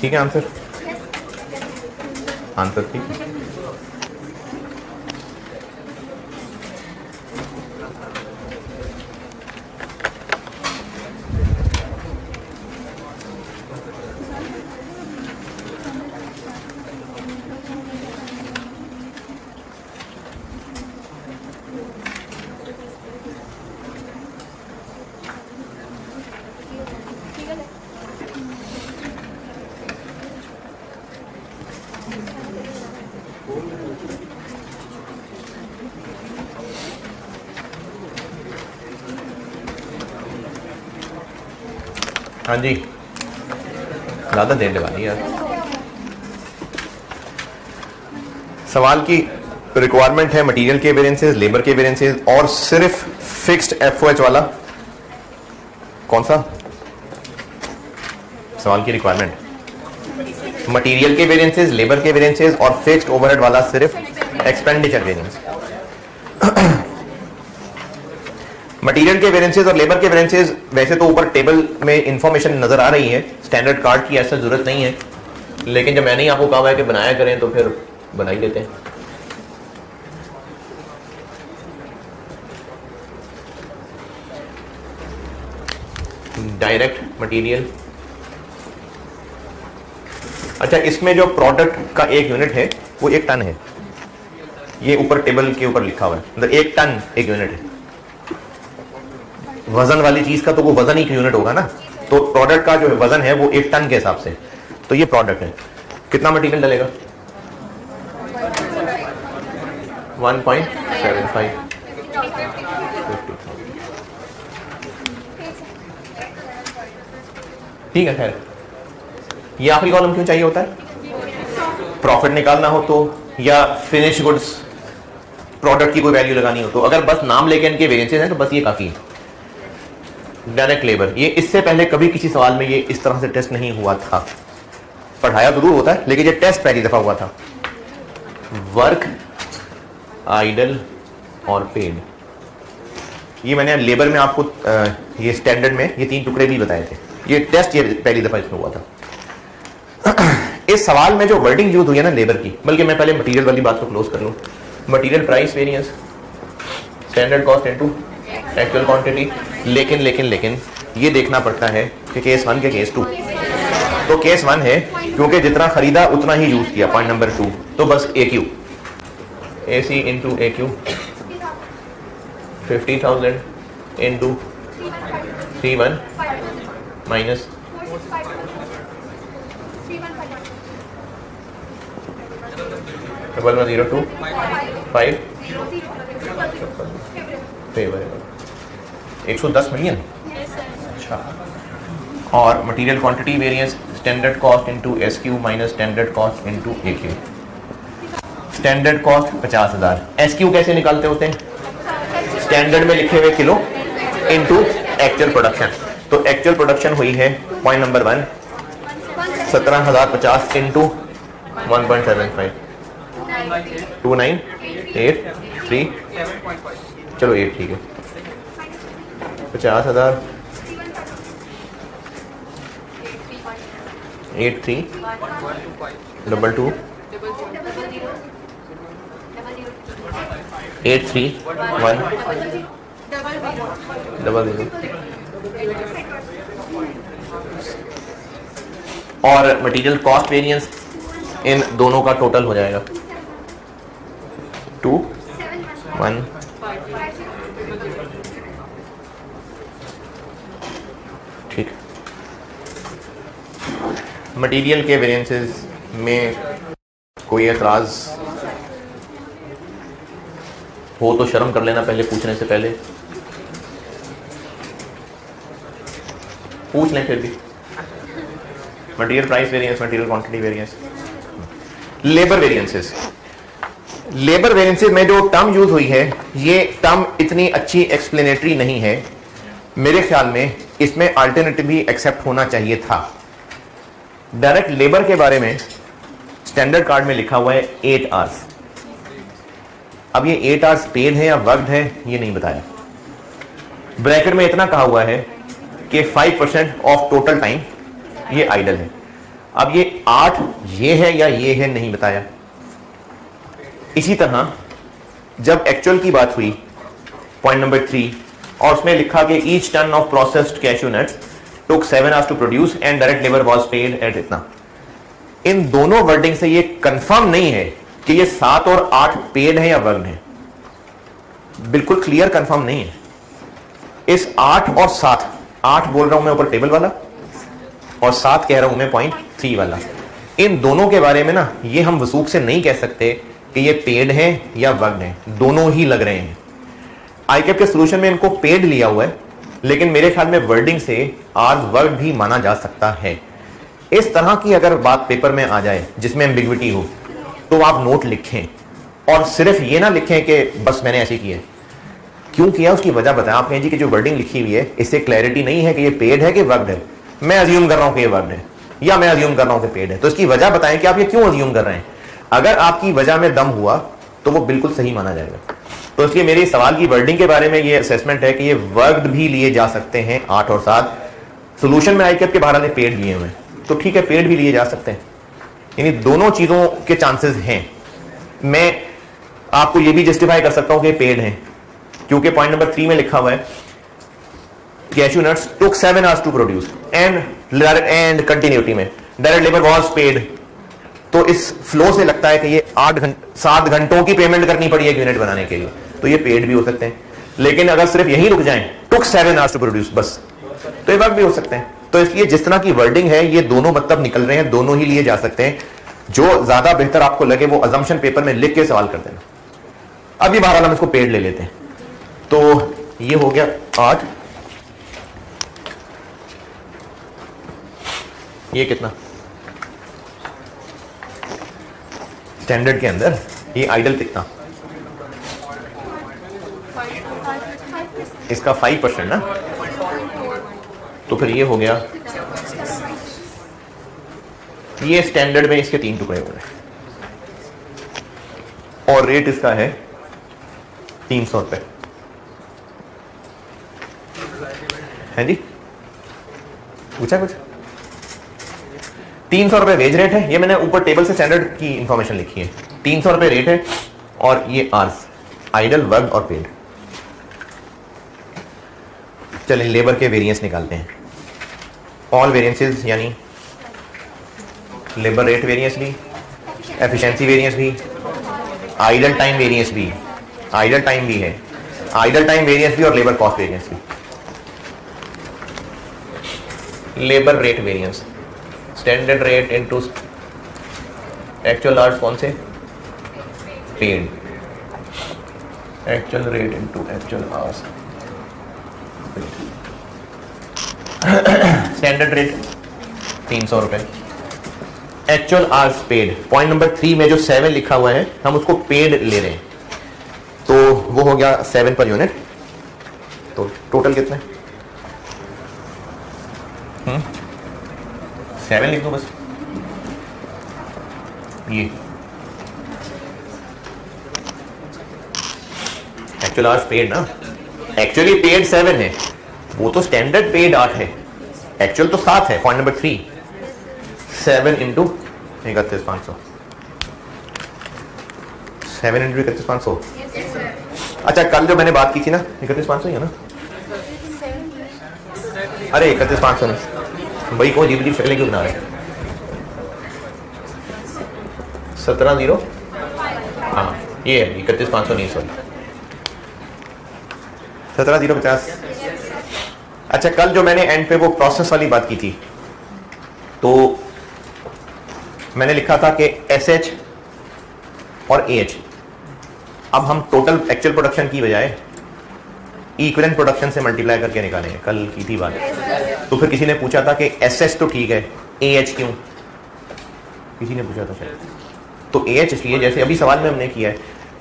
ठीक है, आंसर आंसर ठीक है। हाँ जी, ज़्यादा देर लगा दी यार। सवाल की रिक्वायरमेंट है मटेरियल के वेरिएंसेस, लेबर के वेरिएंसेस और सिर्फ फिक्स्ड एफओएच वाला। कौन सा सवाल की रिक्वायरमेंट? मटेरियल के वेरिएंसेस, लेबर के वेरिएंसेस और फिक्स्ड ओवरहेड वाला सिर्फ एक्सपेंडिचर वेरिएंस। मटेरियल के वेरिएंसेस और लेबर के वेरिएंसेस वैसे तो ऊपर टेबल में इंफॉर्मेशन नजर आ रही है, स्टैंडर्ड कार्ड की ऐसा जरूरत नहीं है, लेकिन जब मैंने ही आपको कहा है कि बनाया करें तो फिर बना ही देते हैं। डायरेक्ट मटेरियल, अच्छा इसमें जो प्रोडक्ट का एक यूनिट है वो 1 टन है, ये ऊपर टेबल के ऊपर लिखा हुआ है, मतलब 1 टन 1 यूनिट है। वजन वाली चीज का तो वो वजन ही यूनिट होगा ना, तो प्रोडक्ट का जो वजन है वो 1 टन के हिसाब से, तो ये प्रोडक्ट है। कितना मटेरियल डलेगा? 1.75। ठीक है, खैर ये आखिरी कॉलम क्यों चाहिए होता है? प्रॉफिट निकालना हो तो, या फिनिश गुड्स प्रोडक्ट की कोई वैल्यू लगानी हो तो। अगर बस नाम लेके इनके वेरिएंसेस हैं तो बस ये काफी है। डायरेक्ट लेबर, ये इससे पहले कभी किसी सवाल में ये इस तरह से टेस्ट नहीं हुआ था, पढ़ाया जरूर होता है लेकिन ये टेस्ट पहली दफा हुआ था। वर्क, आइडल और पेड, ये मैंने लेबर में आपको ये स्टैंडर्ड में ये 3 टुकड़े भी बताए थे, ये टेस्ट ये पहली दफा इसमें हुआ था। इस सवाल में जो वर्डिंग यूज हुई है ना लेबर की, बल्कि मैं पहले मटेरियल वाली बात को क्लोज कर लूं। Material price variance, standard cost into actual quantity, लेकिन ये देखना पड़ता है कि केस 1 के केस 2। तो केस 1 है क्योंकि जितना खरीदा उतना ही यूज किया, पॉइंट नंबर 2, तो बस AQ, AC into AQ 50,000 into 31 minus 1102 5 110 million. अच्छा, और material quantity variance standard cost into SQ minus standard cost into AQ। Standard cost 50,000, SQ कैसे निकालते होते हैं? स्टैंडर्ड में लिखे हुए किलो इनटू एक्चुअल प्रोडक्शन, तो एक्चुअल प्रोडक्शन हुई है पॉइंट नंबर 1 17,050 इंटू 1.75 2983, चलो 8 ठीक है, 50,000 8322 83100 और मटेरियल कॉस्ट वेरिएंस इन दोनों का टोटल हो जाएगा 2 1 ठीक। मटेरियल के वेरिएंसेस में कोई एतराज हो तो शर्म कर लेना पहले पूछने से पहले, पूछ लें फिर भी। Material price variance, material quantity variance, labour variances. Labour variances में जो टर्म यूज हुई है ये टर्म इतनी अच्छी एक्सप्लेनेटरी नहीं है, मेरे ख्याल में इसमें अल्टरनेटिव भी एक्सेप्ट होना चाहिए था। डायरेक्ट लेबर के बारे में स्टैंडर्ड कार्ड में लिखा हुआ है 8 आवर्स। अब ये 8 आवर्स पेड है या वर्कड है ये नहीं बताया। ब्रैकेट में इतना कहा हुआ है कि 5% ऑफ टोटल टाइम ये आइडल है। अब ये 8 ये है या ये है नहीं बताया। इसी तरह जब एक्चुअल की बात हुई पॉइंट नंबर 3 और उसमें लिखा कि each ton of processed cashew nuts took 7 hours to produce and direct labour was paid at इतना। इन दोनों वर्डिंग से ये कंफर्म नहीं है कि ये 7 और 8 पेड है या वर्कड है, बिल्कुल क्लियर कंफर्म नहीं है। इस 8 और 7, 8 बोल रहा हूं मैं ऊपर टेबल वाला और 7 कह रहा हूं मैं पॉइंट 3 वाला, इन दोनों के बारे में ना ये हम वसूख से नहीं कह सकते कि ये पेड है या वर्कड है, दोनों ही लग रहे हैं। आईकैप के सोल्यूशन में इनको पेड लिया हुआ है, लेकिन मेरे ख्याल में वर्डिंग से आज वर्कड भी माना जा सकता है। इस तरह की अगर बात पेपर में आ जाए जिसमें एम्बिग्विटी हो तो आप नोट लिखें और सिर्फ ये ना लिखें कि बस मैंने ऐसे किया। क्यों किया उसकी वजह बताएं। आप कहें जी कि जो वर्डिंग लिखी हुई है इससे क्लैरिटी नहीं है कि ये पेड है कि वर्कड है, मैं अज्यूम कर रहा हूं कि ये वर्कड है या मैं अज्यूम कर रहा हूं कि पेड है, तो इसकी वजह बताएं कि आप ये क्यों अज्यूम कर रहे हैं। अगर आपकी वजह में दम हुआ तो वो बिल्कुल सही माना जाएगा। तो इसलिए मेरे सवाल की वर्डिंग के बारे में ये असेसमेंट है कि ये वर्कड भी लिए जा सकते हैं 8 और 7। सोल्यूशन में आईकेप के बाहर ने पेड लिए हुए, तो ठीक है पेड भी लिए जा सकते हैं, यानी दोनों चीजों के चांसेस हैं। मैं आपको ये भी जस्टिफाई कर सकता हूं कि पेड हैं, क्योंकि पॉइंट नंबर 3 में लिखा हुआ है cashew nuts took 7 hours to produce and continuity में डायरेक्ट लेबर वाज पेड। तो इस फ्लो से लगता है कि ये 7 घंटों की पेमेंट करनी पड़ी एक यूनिट बनाने के लिए, तो ये पेड भी हो सकते हैं। लेकिन अगर सिर्फ यहीं रुक जाएं टुक 7 hours टू प्रोड्यूस बस, तो ये वर्क भी हो सकते हैं। तो इसलिए जिस तरह की वर्डिंग है ये दोनों मतलब निकल रहे हैं, दोनों ही लिए जा सकते हैं। जो ज्यादा बेहतर आपको लगे वो अजम्पशन पेपर में लिख के सवाल कर देना। अब ये बहरहाल हम इसको पेड ले लेते हैं। तो ये हो गया 8, ये कितना स्टैंडर्ड के अंदर, ये आइडल कितना, इसका 5% ना, तो फिर ये हो गया, ये स्टैंडर्ड में इसके 3 टुकड़े हो गए और रेट इसका है 300 रुपए, है जी? पूछा कुछ? 300 रुपए वेज रेट है, ये मैंने ऊपर टेबल से स्टैंडर्ड की इंफॉर्मेशन लिखी है। 300 रुपए रेट है और ये आर्स आइडल, वर्क और पेड। चलिए लेबर के वेरिएंस निकालते हैं। ऑल वेरिएंसेस यानी लेबर रेट वेरिएंस भी, एफिशिएंसी वेरिएंस भी, आइडल टाइम वेरिएंस भी, आइडल टाइम भी है, आइडल टाइम वेरिएंस भी और लेबर कॉस्ट वेरिएंस भी। Labour rate variance standard rate into actual hours, कौन से? Paid. Actual rate into actual hours, standard rate 300 रुपए, actual hours paid. Point number 3 में जो 7 लिखा हुआ है हम उसको पेड ले रहे हैं, तो वो हो गया 7 पर यूनिट। तो टोटल कितने? 7 लिख दो बस। ये एक्चुअल आवर्स पेड ना, एक्चुअली पेड 7 है, वो तो स्टैंडर्ड पेड 8 है, एक्चुअल तो 7 है। Point number 3 7 into 31,500, 7 into 31,500। अच्छा कल जो मैंने बात की थी ना 31,500 ही है ना? अरे 31,500 नहीं भाई, को अजीब अजीब शक्लें क्यों बना रहे? 17,000, हाँ ये है 31,500 नहीं, सॉरी 17,050। अच्छा कल जो मैंने एंड पे वो प्रोसेस वाली बात की थी, तो मैंने लिखा था कि SH और AH, अब हम टोटल एक्चुअल प्रोडक्शन की बजाय इक्विवेलेंट प्रोडक्शन से मल्टीप्लाई करके निकालेंगे, कल की थी बात। तो फिर किसी ने पूछा था कि SS तो ठीक है, AH क्यों? किसी ने पूछा था शायद। तो AH इसलिए, जैसे अभी सवाल में हमने किया है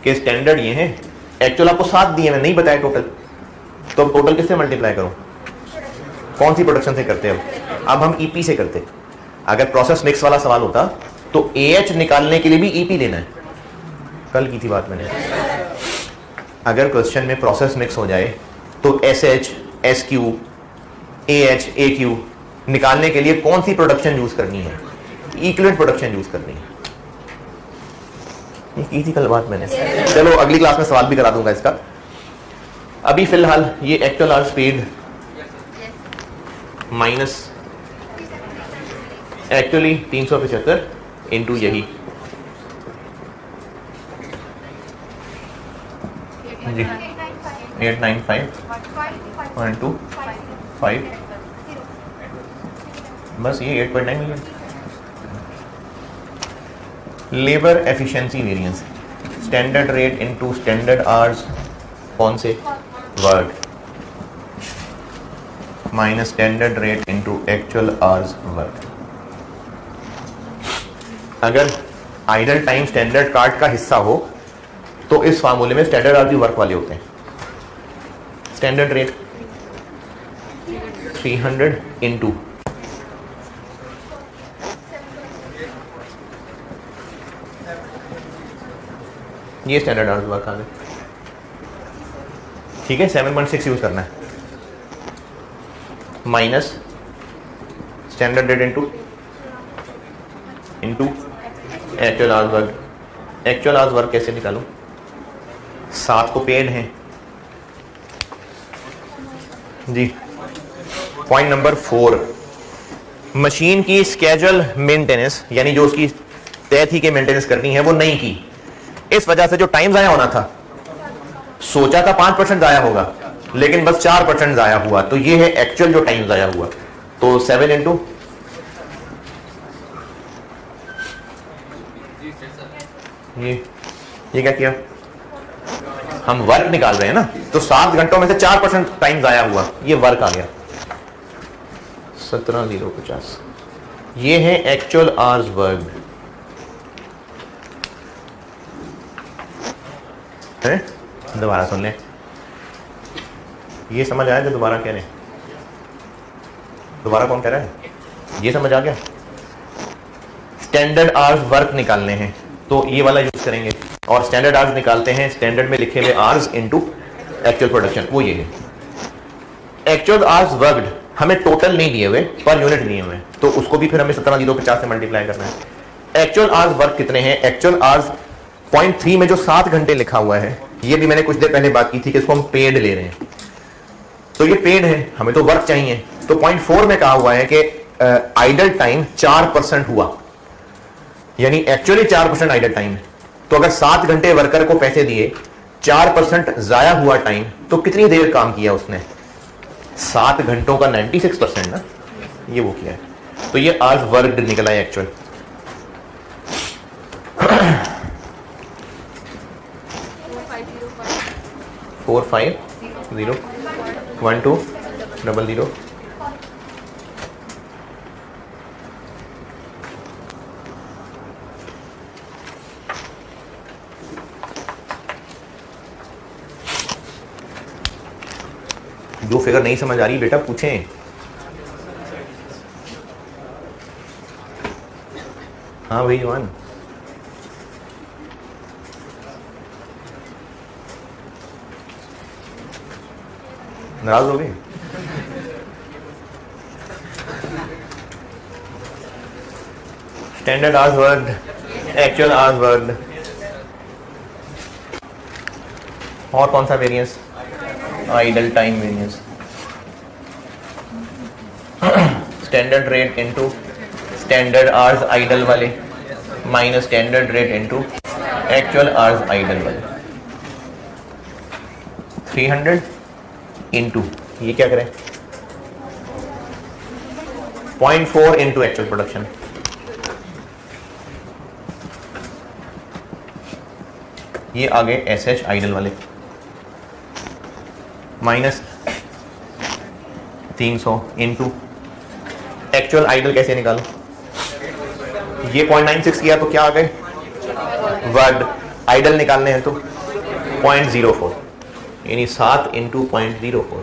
कि स्टैंडर्ड ये है, एक्चुअल आपको 7 दिए, मैं नहीं बताया टोटल, तो अब टोटल किससे मल्टीप्लाई करूं? कौन सी प्रोडक्शन से करते हैं? अब हम EP से करते। अगर प्रोसेस मिक्स वाला सवाल होता तो AH निकालने के लिए भी EP लेना है, कल की थी बात मैंने। अगर क्वेश्चन में प्रोसेस मिक्स हो जाए तो SH, SQ, AH, AQ निकालने के लिए कौन सी प्रोडक्शन यूज करनी है? इक्विवेलेंट प्रोडक्शन यूज करनी है। ये की थी कल बात मैंने। चलो अगली क्लास में सवाल भी करा दूंगा इसका। अभी फिलहाल ये actual hours paid minus actually 375 into यही जी 895.25 बस ये 8.9 million. Labour efficiency variance standard rate into standard hours, कौन से? Work minus standard rate into actual hours work. अगर आइडल टाइम स्टैंडर्ड कार्ड का हिस्सा हो तो इस फार्मूले में स्टैंडर्ड आवर्स भी वर्क वाले होते हैं। स्टैंडर्ड रेट 300 इंटू ये स्टैंडर्ड आवर्स वर्क आ गए ठीक है, 7.6 यूज करना है, minus standard rate into actual hours work. Actual hours work कैसे निकालूं? 7 को पेड है जी। पॉइंट नंबर 4, मशीन की स्केड्यूल मेंटेनेंस, यानी जो उसकी तय थी कि मेंटेनेंस करनी है वो नहीं की, इस वजह से जो टाइम जाया होना था, सोचा था 5% जाया होगा लेकिन बस 4% जाया हुआ, तो ये है एक्चुअल जो टाइम जाया हुआ। तो 7 इंटू ये क्या किया, हम वर्क निकाल रहे हैं ना, तो 7 घंटों में से 4% टाइम जाया हुआ, ये वर्क आ गया 17,050। ये है एक्चुअल आवर्स वर्क है। दोबारा सुन लें, ये समझ आया जो दोबारा कह रहे हैं? दोबारा कौन कह रहा है? ये समझ आ गया? स्टैंडर्ड आवर्स वर्क निकालने हैं तो ये वाला यूज करेंगे, और स्टैंडर्ड आवर्स निकालते हैं स्टैंडर्ड में लिखे हुए आवर्स इनटू एक्चुअल प्रोडक्शन, वो ये है। एक्चुअल आवर्स वर्कड हमें टोटल नहीं दिए हुए, पर यूनिट दिए हुए, तो उसको भी फिर हमें 17,050 से मल्टीप्लाई करना है। एक्चुअल आवर्स वर्क कितने हैं? एक्चुअल आवर्स पॉइंट 3 में जो 7 घंटे लिखा हुआ है, ये भी मैंने कुछ देर पहले बात की थी कि इसको हम पेड ले रहे हैं, तो ये पेड है, हमें तो वर्क चाहिए। तो पॉइंट 4 में कहा हुआ है कि आइडल टाइम 4% हुआ, यानी एक्चुअली 4% आइडल टाइम है। तो अगर 7 घंटे वर्कर को पैसे दिए, 4% जाया हुआ टाइम, तो कितनी देर काम किया उसने? 7 घंटों का 96% ना, ये वो किया है, तो ये आज वर्क निकला है एक्चुअल। फोर 5,0,1,2,0,0 जो फिगर नहीं समझ आ रही बेटा पूछें। हाँ भाई जवान, नाराज हो गए? Standard hours worked, actual hours worked, और कौन सा variance? Idle time variance. Standard rate into standard hours idle वाले minus standard rate into actual hours idle वाले। 300 इनटू ये क्या करें? 0.4 इनटू एक्चुअल प्रोडक्शन, ये आगे एसएच आइडल वाले माइनस 300 इनटू एक्चुअल आइडल। कैसे निकालो? ये 0.96 किया तो क्या आ गए? वर्ड आइडल निकालने हैं तो 0.04, यानी 7 इंटू 0.04।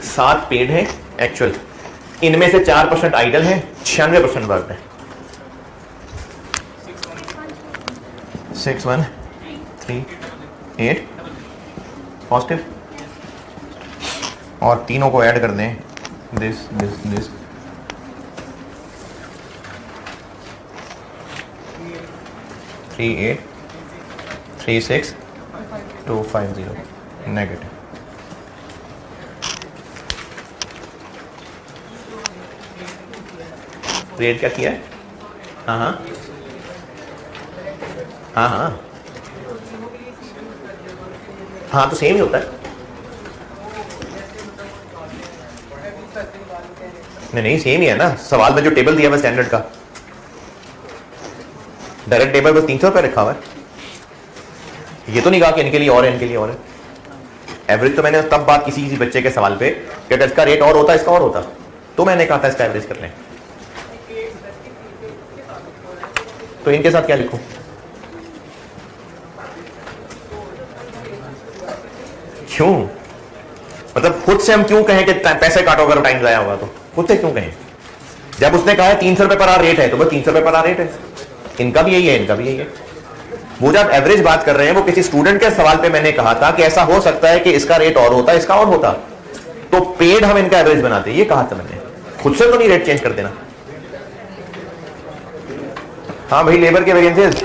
सात पेड है एक्चुअल, इनमें से 4% आइडल है, 96% वर्क है। 6138 पॉजिटिव, और तीनों को ऐड कर दें, this this this, three 36250 negative. Rate क्या किया है? हाँ हाँ हाँ हाँ हाँ, तो सेम ही होता है। नहीं सेम ही है ना, सवाल में जो टेबल दिया हुआ स्टैंडर्ड का, डायरेक्ट टेबल पर 300 रुपये रखा हुआ है। ये तो नहीं कहा कि इनके लिए और है, इनके लिए और है। एवरेज तो मैंने तब बात किसी बच्चे के सवाल पे कि अगर इसका रेट और होता, इसका और होता, तो मैंने कहा था इसका एवरेज कर लें। तो इनके साथ क्या लिखूं? क्यों? मतलब खुद से हम क्यों कहें कि पैसे काटो अगर टाइम जाया होगा, तो खुद से क्यों कहें? जब उसने कहा है 300 रुपये पर आवर रेट है, तो बस 300 रुपये पर आवर रेट है, इनका भी यही है, इनका भी यही है। वो जब एवरेज बात कर रहे हैं, वो किसी स्टूडेंट के सवाल पे मैंने कहा था कि ऐसा हो सकता है कि इसका रेट और होता, इसका और होता, तो पेड हम इनका एवरेज बनाते, ये कहा था मैंने, खुद से तो नहीं रेट चेंज कर देना। हाँ भाई, लेबर के वेरिएंसेस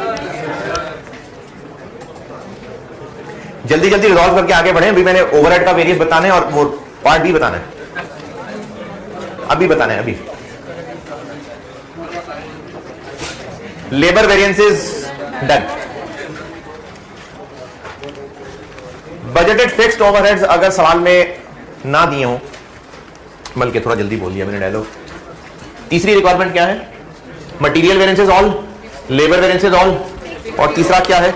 जल्दी जल्दी रिजॉल्व करके आगे बढ़े। अभी मैंने ओवरहेड का वेरिएंस बताना है और वो पार्ट भी बताना है, अभी बताना है। अभी labour variances done. Budgeted fixed overheads अगर सवाल में ना दिए हो, बल्कि थोड़ा जल्दी बोल दिया मैंने डायलॉग। तीसरी रिक्वायरमेंट क्या है? Material variances all, labour variances all, और तीसरा क्या है?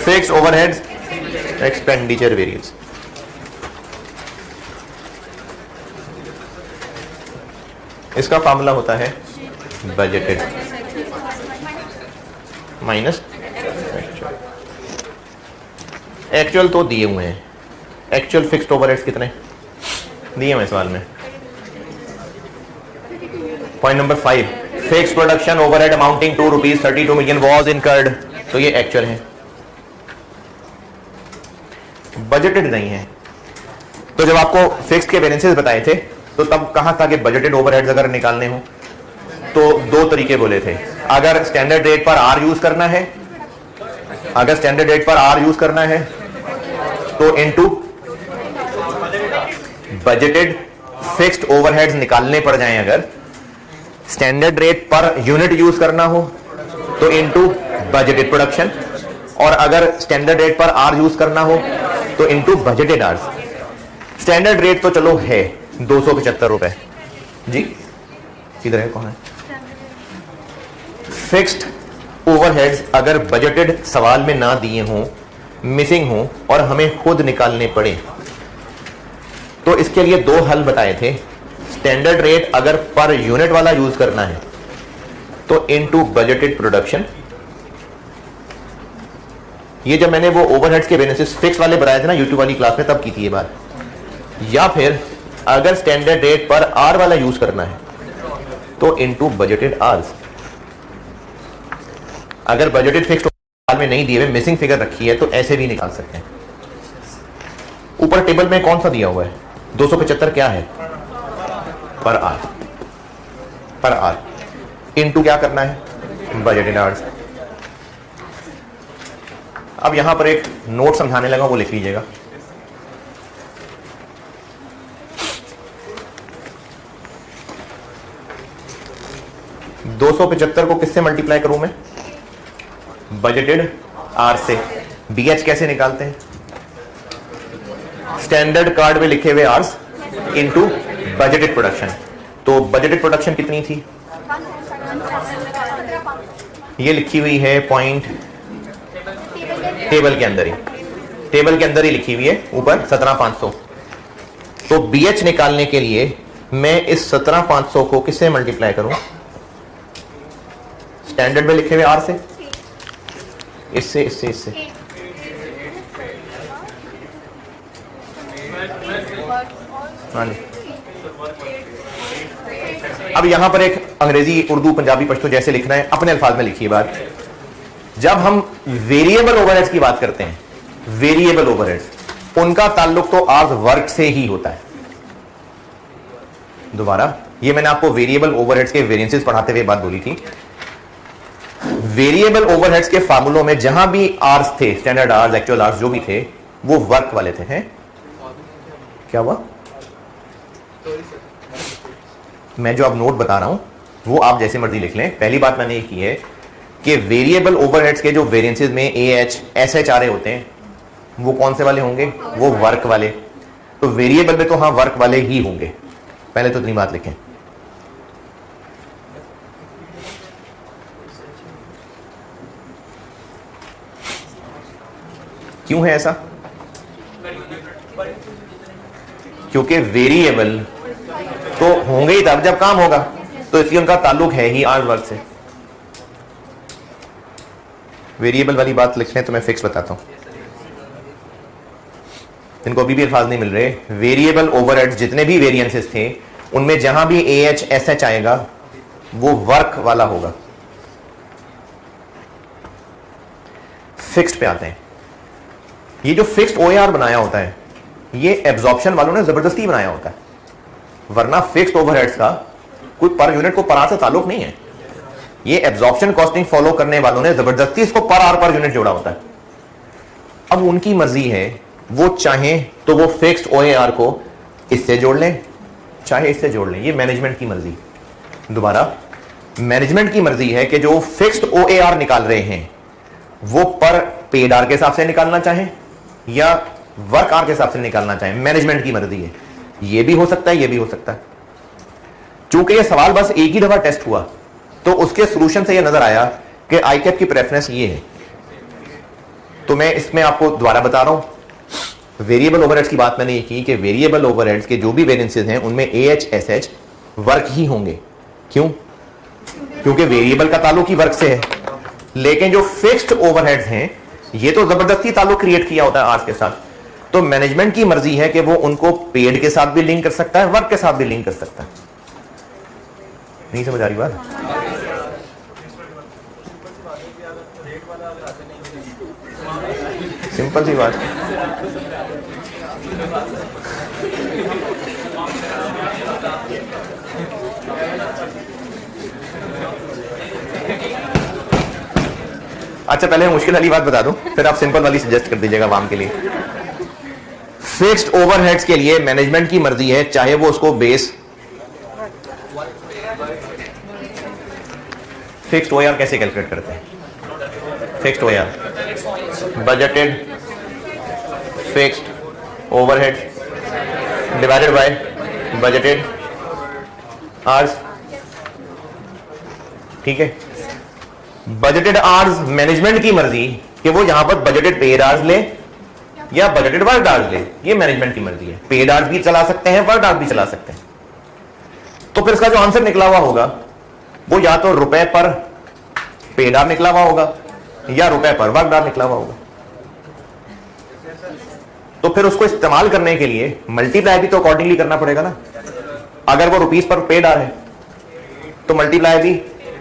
Fixed overheads expenditure variance. इसका फार्मूला होता है बजटेड माइनस एक्चुअल। तो दिए हुए हैं एक्चुअल फिक्स्ड ओवरहेड्स कितने दिए हुए सवाल में। Point number 5, fixed production overhead amounting to ₹32 million was incurred. तो ये एक्चुअल है, बजटेड नहीं है। तो जब आपको फिक्स्ड के वेरिएंसेस बताए थे तो तब कहा था कि बजटेड ओवरहेड्स अगर निकालने हो तो दो तरीके बोले थे। अगर standard rate per hour use करना है, अगर standard rate per hour use करना है तो इनटू बजटेड फिक्स्ड ओवरहेड्स निकालने पड़ जाएं। अगर standard rate per unit use करना हो तो इनटू बजटेड प्रोडक्शन, और अगर standard rate per hour use करना हो तो into budgeted hours. Standard rate तो चलो है 275 रुपए जी, किधर है, कौन है? फिक्स्ड ओवरहेड्स अगर बजटेड सवाल में ना दिए हों, मिसिंग हों और हमें खुद निकालने पड़े तो इसके लिए दो हल बताए थे। स्टैंडर्ड रेट अगर पर यूनिट वाला यूज करना है तो इनटू बजटेड प्रोडक्शन। ये जब मैंने वो ओवरहेड्स के वेरिएंसेस फिक्स वाले बताए थे ना यूट्यूब वाली क्लास में, तब की थी ये बात। या फिर अगर स्टैंडर्ड रेट पर आर वाला यूज करना है तो इनटू बजटेड आर्स। अगर बजटेड फिक्स्ड में नहीं दिए हुए, मिसिंग फिगर रखी है, तो ऐसे भी निकाल सकते हैं। ऊपर टेबल में कौन सा दिया हुआ है? 275 क्या है? पर आर, पर आर इनटू क्या करना है? Budgeted hours. अब यहां पर एक नोट समझाने लगा, वो लिख लीजिएगा। $275 को किससे मल्टीप्लाई करूं मैं? बजटेड आर से। बीएच कैसे निकालते हैं? स्टैंडर्ड कार्ड में लिखे हुए आर्स इनटू बजटेड प्रोडक्शन। तो बजटेड प्रोडक्शन कितनी थी? ये लिखी हुई है पॉइंट टेबल के अंदर ही, टेबल के अंदर ही लिखी हुई है ऊपर 17,500। तो बीएच निकालने के लिए मैं इस 17,500 को किससे मल्टीप्लाई करूं? स्टैंडर्ड में लिखे हुए आर से, इससे, इससे, इससे। अब यहां पर एक अंग्रेजी, उर्दू, पंजाबी, पश्तो जैसे लिखना है, अपने अल्फाज में लिखिए बात। जब हम वेरिएबल ओवरहेड्स की बात करते हैं, वेरिएबल ओवरहेड्स, उनका ताल्लुक तो आर्स वर्क से ही होता है। दोबारा, ये मैंने आपको वेरिएबल ओवरहेड्स के वेरिएंसेस पढ़ाते हुए बात बोली थी। वेरिएबल ओवरहेड्स के फार्मूलों में जहां भी आर्स थे, स्टैंडर्ड आर्स, एक्चुअल आर्स जो भी थे, वो वर्क वाले थे। हैं क्या हुआ? मैं जो अब नोट बता रहा हूं वो आप जैसे मर्जी लिख लें। पहली बात मैंने ये की है कि वेरिएबल ओवरहेड्स के जो वेरिएंसेस में AH, SH आ रहे होते हैं, वो कौन से वाले होंगे? वो वर्क वाले। तो वेरिएबल में तो हाँ वर्क वाले ही होंगे। पहले तो इतनी बात लिखें। क्यों है ऐसा? क्योंकि वेरिएबल तो होंगे ही तब जब काम होगा, तो इसलिए उनका ताल्लुक है ही आर्स वर्क से। वेरिएबल वाली बात लिख लें तो मैं फिक्स बताता हूं, इनको अभी भी अल्फाज नहीं मिल रहे। वेरिएबल ओवरहेड्स जितने भी वेरिएंसेस थे, उनमें जहां भी AH, SH आएगा वो वर्क वाला होगा। फिक्स्ड पे आते हैं। ये जो फिक्स्ड ओएआर बनाया होता है ये एब्जॉर्प्शन वालों ने जबरदस्ती बनाया होता है, वरना फिक्स्ड ओवरहेड्स का कोई पर यूनिट को पर आर से ताल्लुक नहीं है। ये एब्जॉर्प्शन कॉस्टिंग फॉलो करने वालों ने जबरदस्ती इसको पर आर पर यूनिट जोड़ा होता है। अब उनकी मर्जी है, वो चाहें तो वो फिक्स्ड ओएआर को इससे जोड़ लें, चाहे इससे जोड़ लें, ये मैनेजमेंट की मर्जी। दोबारा, मैनेजमेंट की मर्जी है कि जो फिक्स्ड ओएआर निकाल रहे हैं वो पर पेड आर के हिसाब से निकालना चाहें या वर्क आर के हिसाब से निकालना चाहें, मैनेजमेंट की मर्जी है। ये भी हो सकता है, ये भी हो सकता है। चूंकि ये सवाल बस एक ही दफा टेस्ट हुआ तो उसके सॉल्यूशन से ये नजर आया कि आईकैप की प्रेफरेंस ये है, तो मैं इसमें आपको दोबारा बता रहा हूं। वेरिएबल ओवरहेड्स की बात मैंने ये की कि वेरिएबल ओवरहेड्स के जो भी वेरिएंसेस हैं उनमें एएच एसएच वर्क ही होंगे। क्यों? क्योंकि वेरिएबल का ताल्लुक ही वर्क से है। लेकिन जो फिक्स्ड ओवरहेड्स हैं ये तो जबरदस्ती ताल्लुक क्रिएट किया होता है आर्स के साथ, तो मैनेजमेंट की मर्जी है कि वो उनको पेड के साथ भी लिंक कर सकता है, वर्क के साथ भी लिंक कर सकता है। नहीं समझ आ रही बात? सिंपल सी बात। अच्छा, पहले मुश्किल वाली बात बता दूं, फिर आप सिंपल वाली सजेस्ट कर दीजिएगा वाम के लिए। फिक्स्ड ओवरहेड्स के लिए मैनेजमेंट की मर्जी है, चाहे वो उसको बेस फिक्स्ड ओआर कैसे कैलकुलेट करते हैं? Fixed OR budgeted fixed overhead divided by budgeted hours. ठीक है, बजटेड आवर्स मैनेजमेंट की मर्जी कि वो यहां पर बजटेड पेड आवर्स ले या बजटेड वर्क आवर्स ले, ये मैनेजमेंट की मर्जी है। पेड आवर्स भी चला सकते हैं, वर्क आवर्स भी चला सकते हैं। तो फिर इसका जो आंसर निकला हुआ होगा वो या तो रुपए पर पेड आवर निकला हुआ होगा या रुपए पर वर्क आवर निकला हुआ होगा। तो फिर उसको इस्तेमाल करने के लिए मल्टीप्लाई भी तो अकॉर्डिंगली करना पड़ेगा ना। अगर वो रुपीस पर पेड आवर है तो मल्टीप्लाई भी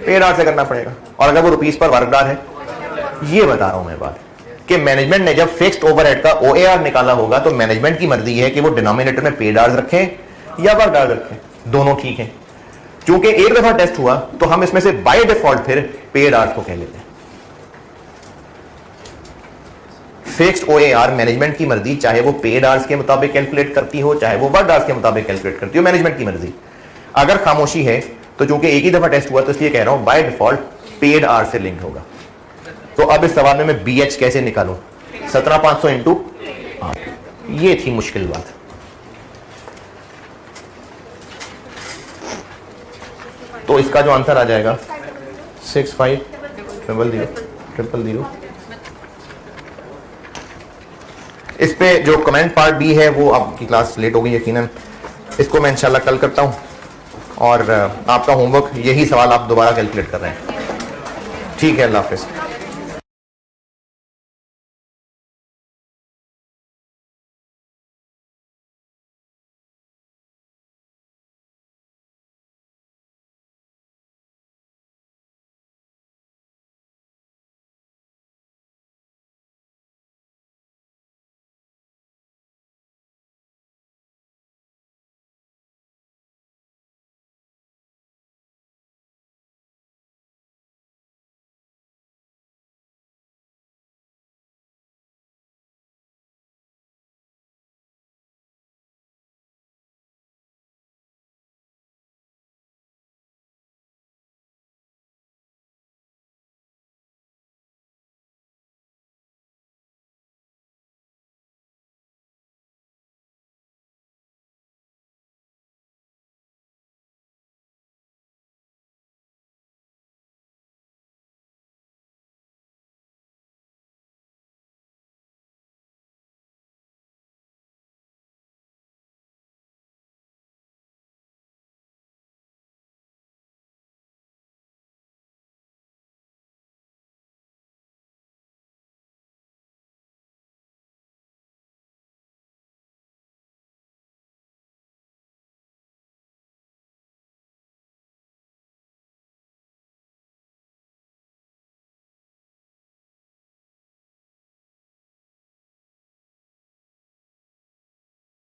पेड आवर से करना पड़ेगा, और अगर वो रुपीस पर वर्क आवर है, ये बता रहा हूं मैं बात कि मैनेजमेंट ने जब फिक्स्ड ओवरहेड का ओएआर निकाला होगा तो मैनेजमेंट की मर्जी है कि वो डिनोमिनेटर में पेड आवर्स रखें या वर्क आवर्स रखें, दोनों ठीक है। क्योंकि एक दफा टेस्ट हुआ तो हम इसमें से बाय डिफॉल्ट फिर पेड आवर्स को कह लेते हैं। फिक्स्ड ओएआर मैनेजमेंट की मर्जी, चाहे वो पेड आवर्स के मुताबिक कैलकुलेट करती हो चाहे वो वर्क आवर्स के मुताबिक कैलकुलेट करती हो, मैनेजमेंट की मर्जी। अगर खामोशी है तो चूंकि एक ही दफा टेस्ट हुआ तो इसलिए कह रहा हूं बाय डिफॉल्ट पेड आवर से लिंक होगा। तो अब इस सवाल में मैं बीएच कैसे निकालूं? 17,500 इंटू 8, ये थी मुश्किल बात। तो इसका जो आंसर आ जाएगा 650000। इस पे जो कमेंट पार्ट भी है वो आपकी क्लास लेट हो गई यकीनन, इसको मैं इंशाल्लाह कल करता हूं, और आपका होमवर्क यही सवाल आप दोबारा कैलकुलेट कर रहे हैं। ठीक है, अल्लाह हाफिज़।